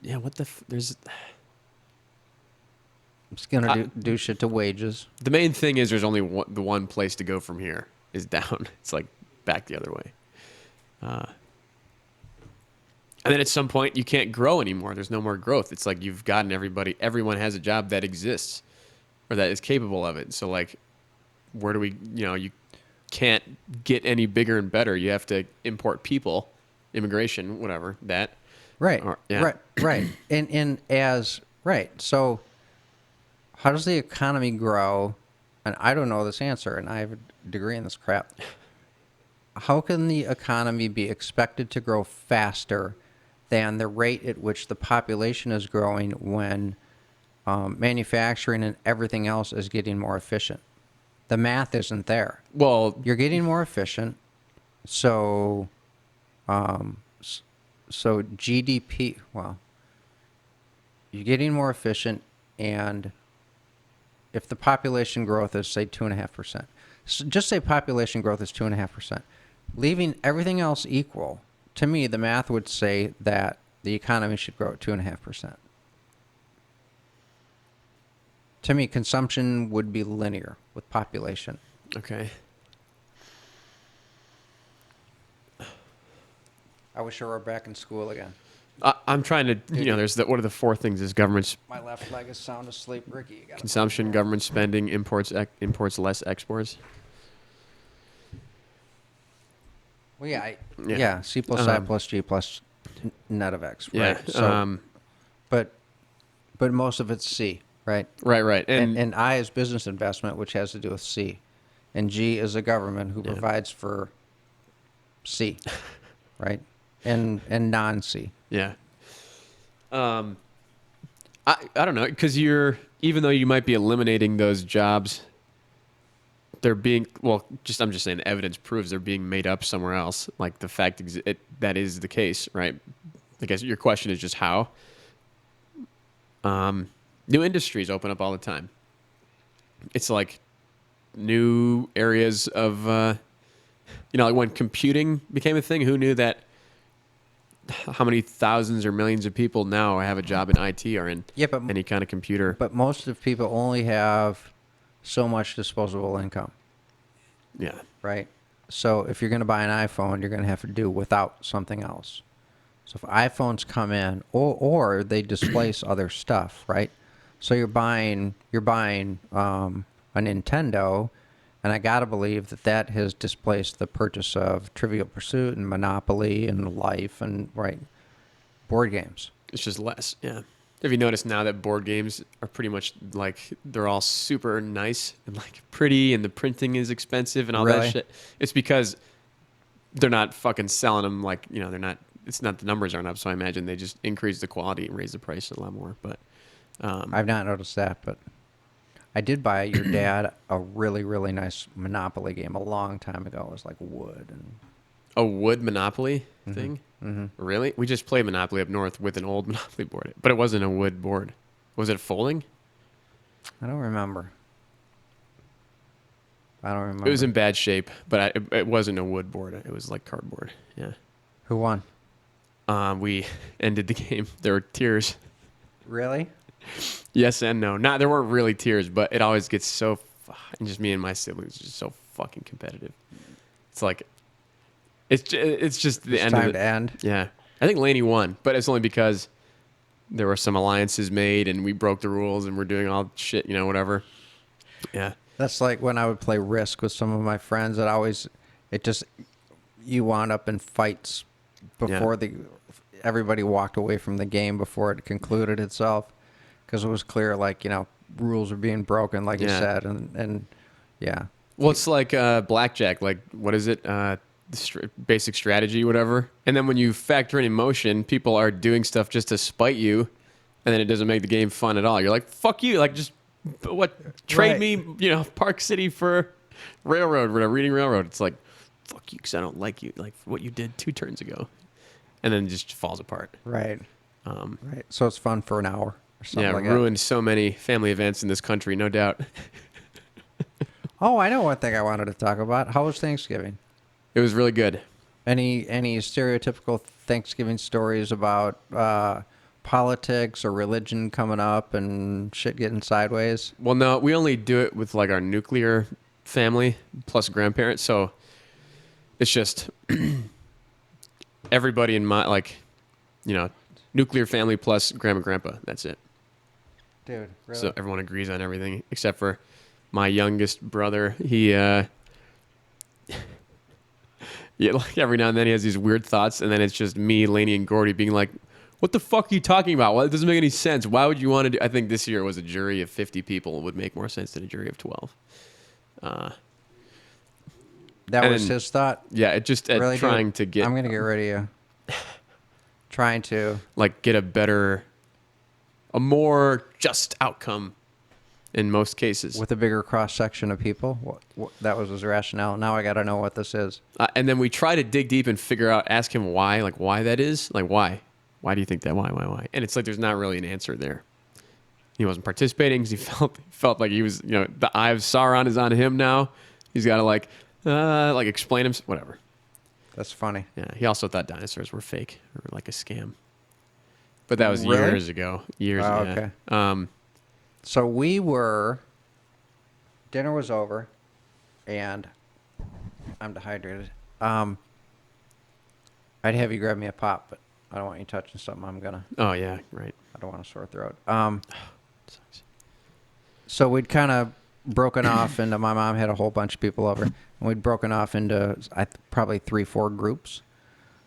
Yeah. What the? There's It's going to do shit to wages. the main thing is there's only the one place to go from here is down. It's like back the other way. And then at some point you can't grow anymore. There's no more growth. It's like you've gotten everyone has a job that exists or that is capable of it. So like, where do we, you can't get any bigger and better. You have to import people, immigration, whatever that. Right. Yeah. Right. Right. So how does the economy grow? And I don't know this answer, and I have a degree in this crap. How can the economy be expected to grow faster than the rate at which the population is growing when manufacturing and everything else is getting more efficient? The math isn't there. Well, You're getting more efficient, so GDP. Well, you're getting more efficient, and if the population growth is say 2.5%, just say population growth is 2.5%, leaving everything else equal. To me, the math would say that the economy should grow at 2.5%. To me, consumption would be linear with population. okay. I wish I were back in school again. I'm trying to, there's what are the four things? Is government My left leg is sound asleep. Ricky, you got consumption, government spending, imports less exports. Well, yeah, Yeah. yeah. C plus I plus G plus net of X. Yeah. Right. So, but most of it's C, right? Right. And I is business investment, which has to do with C, and G is a government who provides for C, right? And non-C. Yeah. I don't know, because even though you might be eliminating those jobs they're being just I'm just saying the evidence proves they're being made up somewhere else. Like the fact that is the case, right? I guess your question is just how. New industries open up all the time. It's like new areas of, like when computing became a thing, who knew that how many thousands or millions of people now have a job in IT or in but any kind of computer? but most of people only have so much disposable income, Yeah. right? So if you're going to buy an iPhone, you're going to have to do without something else. So if iPhones come in, or they displace other stuff, right? So you're buying a Nintendo, and I gotta believe that has displaced the purchase of Trivial Pursuit and Monopoly and Life and board games. It's just less. Yeah. Have you noticed now that board games are pretty much like they're all super nice and like pretty, and the printing is expensive and all Really? that shit? It's because they're not fucking selling them like, they're not. It's not the numbers aren't up, so I imagine they just increase the quality and raise the price a lot more. But I've not noticed that, but I did buy your dad a really, really nice Monopoly game a long time ago. It was like wood and a wood Monopoly thing. Mm-hmm. Really? We just played Monopoly up north with an old Monopoly board, but it wasn't a wood board. Was it folding? I don't remember. It was in bad shape, but it wasn't a wood board. It was like cardboard. Yeah. Who won? We ended the game. There were tears. Really? Yes and no. There weren't really tears, but it always gets so. And just me and my siblings are just so fucking competitive. It's like, it's just the end of it. Time to end. Yeah, I think Laney won, but it's only because there were some alliances made and we broke the rules and we're doing all shit, whatever. Yeah. That's like when I would play Risk with some of my friends. You wound up in fights before everybody walked away from the game before it concluded itself, because it was clear, rules were being broken, like you said, and yeah. Well, it's like blackjack. Like, what is it? Basic strategy, whatever. And then when you factor in emotion, people are doing stuff just to spite you, and then it doesn't make the game fun at all. You're like, fuck you. Like, just trade me, Park City for Railroad, whatever, Reading Railroad. It's like, fuck you, because I don't like you, like what you did 2 turns ago. And then it just falls apart. Right. Right. So it's fun for an hour or something like that. Ruined so many family events in this country, no doubt. Oh, I know one thing I wanted to talk about. How was Thanksgiving? It was really good. Any stereotypical Thanksgiving stories about politics or religion coming up and shit getting sideways? Well, no, we only do it with like our nuclear family plus grandparents. So it's just everybody in my nuclear family plus grandma and grandpa. That's it. Dude, really? So everyone agrees on everything except for my youngest brother. He like every now and then he has these weird thoughts, and then it's just me, Laney, and Gordy being like, what the fuck are you talking about? Well, it doesn't make any sense. Why would you want to do? I think this year was a jury of 50 people. It would make more sense than a jury of 12. That was his thought? Yeah, it just really, trying to get... I'm going to get rid of you. Trying to... Like, get a more just outcome in most cases. With a bigger cross-section of people? That was his rationale. Now I got to know what this is. And then we try to dig deep and ask him why, like why that is. Like, why? Why do you think that? Why? And it's like there's not really an answer there. He wasn't participating because he felt like he was, the eye of Sauron is on him now. He's got to explain him, whatever. That's funny. Yeah, he also thought dinosaurs were fake or like a scam. But that was Really? years ago. Okay. So dinner was over, and I'm dehydrated. I'd have you grab me a pop, but I don't want you touching something I'm gonna. Oh yeah, right. I don't want a sore throat. Sucks. So we'd kind of broken off into. My mom had a whole bunch of people over, and we'd broken off into probably 3-4 groups.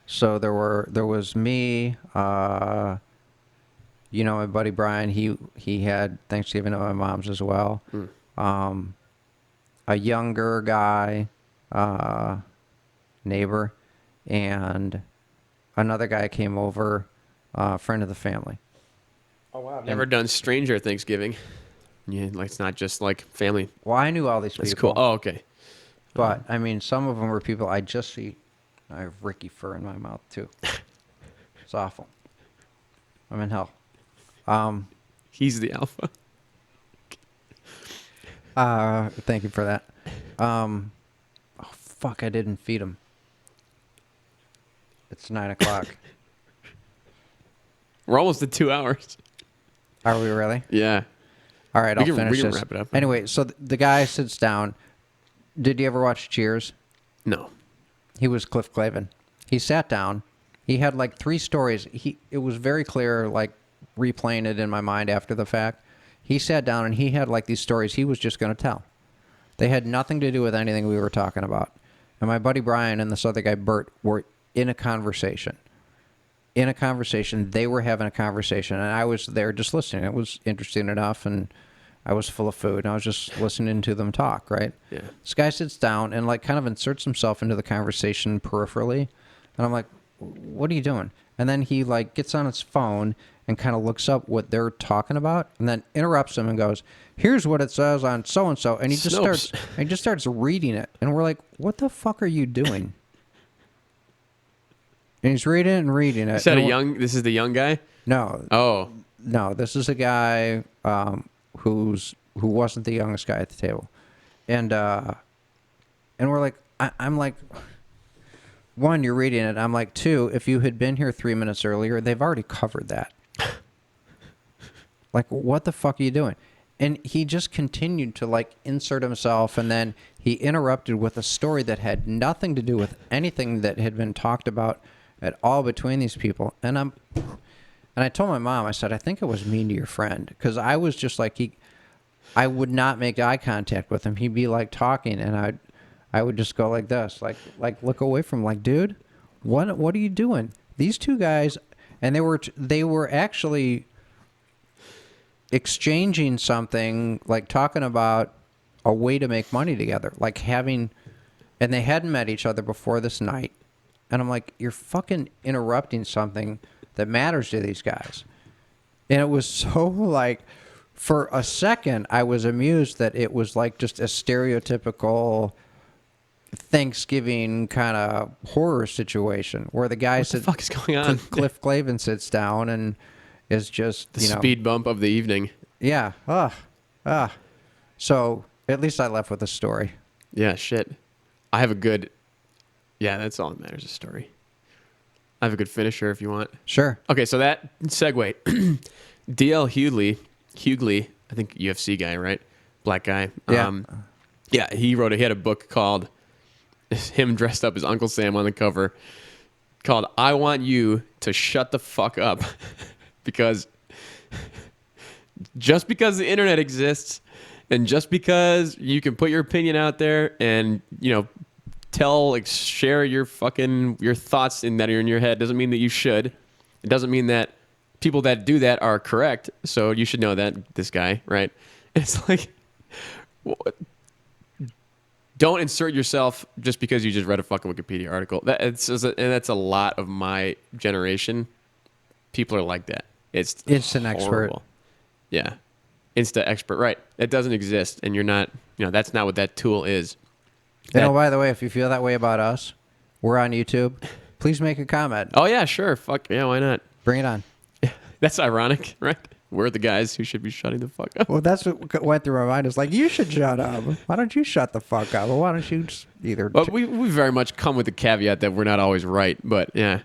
So there was me. My buddy Brian, he had Thanksgiving at my mom's as well. A younger guy, neighbor, and another guy came over, friend of the family. Oh wow! Never done stranger Thanksgiving. Yeah, like it's not just like family. Well, I knew all these people. That's cool. Oh, okay. But I mean, some of them were people I just see. I have Ricky fur in my mouth too. It's awful. I'm in hell. He's the alpha. Thank you for that. Oh fuck! I didn't feed him. It's 9:00. We're almost at 2 hours. Are we really? Yeah. All right, We I'll can finish this. wrap it up. Anyway, so the guy sits down. Did you ever watch Cheers? No. He was Cliff Clavin. He sat down. He had like 3 stories. It was very clear, like replaying it in my mind after the fact. He sat down and he had like these stories he was just going to tell. They had nothing to do with anything we were talking about. And my buddy Brian and this other guy Bert were in a conversation. They were having a conversation, and I was there just listening. It was interesting enough, and I was full of food, and I was just listening to them talk, right? Yeah. This guy sits down and like kind of inserts himself into the conversation peripherally, and I'm like, what are you doing? And then he like gets on his phone and kind of looks up what they're talking about, and then interrupts him and goes, here's what it says on so-and-so, and he just starts reading it, and we're like, what the fuck are you doing? And he's reading it and reading it. This is the young guy? No. Oh. No, this is a guy who wasn't the youngest guy at the table. And we're like, I'm like, 1, you're reading it. I'm like, 2, if you had been here 3 minutes earlier, they've already covered that. Like, what the fuck are you doing? And he just continued to like insert himself, and then he interrupted with a story that had nothing to do with anything that had been talked about at all between these people. And I told my mom, I said, I think I was mean to your friend, because I was just like, I would not make eye contact with him. He'd be like talking, and I would just go like this, like look away from him, like, dude, what are you doing? These 2 guys, and they were actually exchanging something, like talking about a way to make money together, like having, and they hadn't met each other before this night. And I'm like, you're fucking interrupting something that matters to these guys. And it was so like, for a second, I was amused that it was like just a stereotypical Thanksgiving kind of horror situation where the guy What the fuck is going on? Cliff Clavin sits down and is just, The speed bump of the evening. Yeah. So at least I left with a story. Yeah, shit. I have a good... Yeah, that's all that matters, a story. I have a good finisher if you want. Sure. Okay, so that segue. D.L. Hughley, I think UFC guy, right? Black guy. Yeah. Yeah, he had a book called, him dressed up as Uncle Sam on the cover, called I Want You to Shut the Fuck Up. Because just because the internet exists, and just because you can put your opinion out there and, share your thoughts that are in your head, doesn't mean that you should. It doesn't mean that people that do that are correct. So you should know that, this guy, right? It's like, don't insert yourself just because you just read a fucking Wikipedia article. And that's a lot of my generation. People are like that. It's Instant expert. Yeah. Insta expert, right. It doesn't exist, and you're not, that's not what that tool is. By the way, if you feel that way about us, we're on YouTube. Please make a comment. Oh, yeah, sure. Fuck, yeah, why not? Bring it on. That's ironic, right? We're the guys who should be shutting the fuck up. Well, that's what went through my mind. It's like, you should shut up. Why don't you shut the fuck up? Well, why don't you just either... But we very much come with the caveat that we're not always right, but yeah.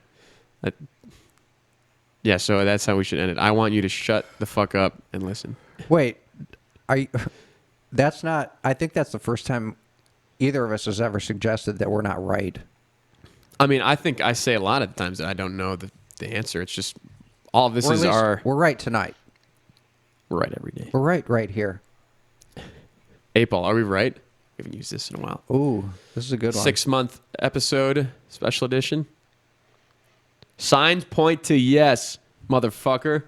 Yeah, so that's how we should end it. I want you to shut the fuck up and listen. Wait, that's not... I think that's the first time either of us has ever suggested that we're not right. I mean, I think I say a lot of times that I don't know the answer. It's just all of this Or at is least our... We're right tonight. We're right every day. We're right here. Hey, Paul, are we right? We haven't used this in a while. Ooh, this is a good one. 6-month episode, special edition. Signs point to yes, motherfucker.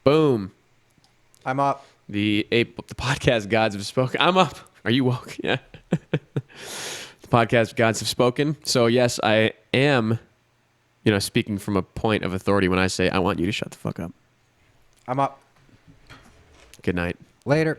Boom. I'm up. The podcast gods have spoken. I'm up. Are you woke? Yeah. The podcast gods have spoken. So yes, I am, speaking from a point of authority when I say I want you to shut the fuck up. I'm up. Good night. Later.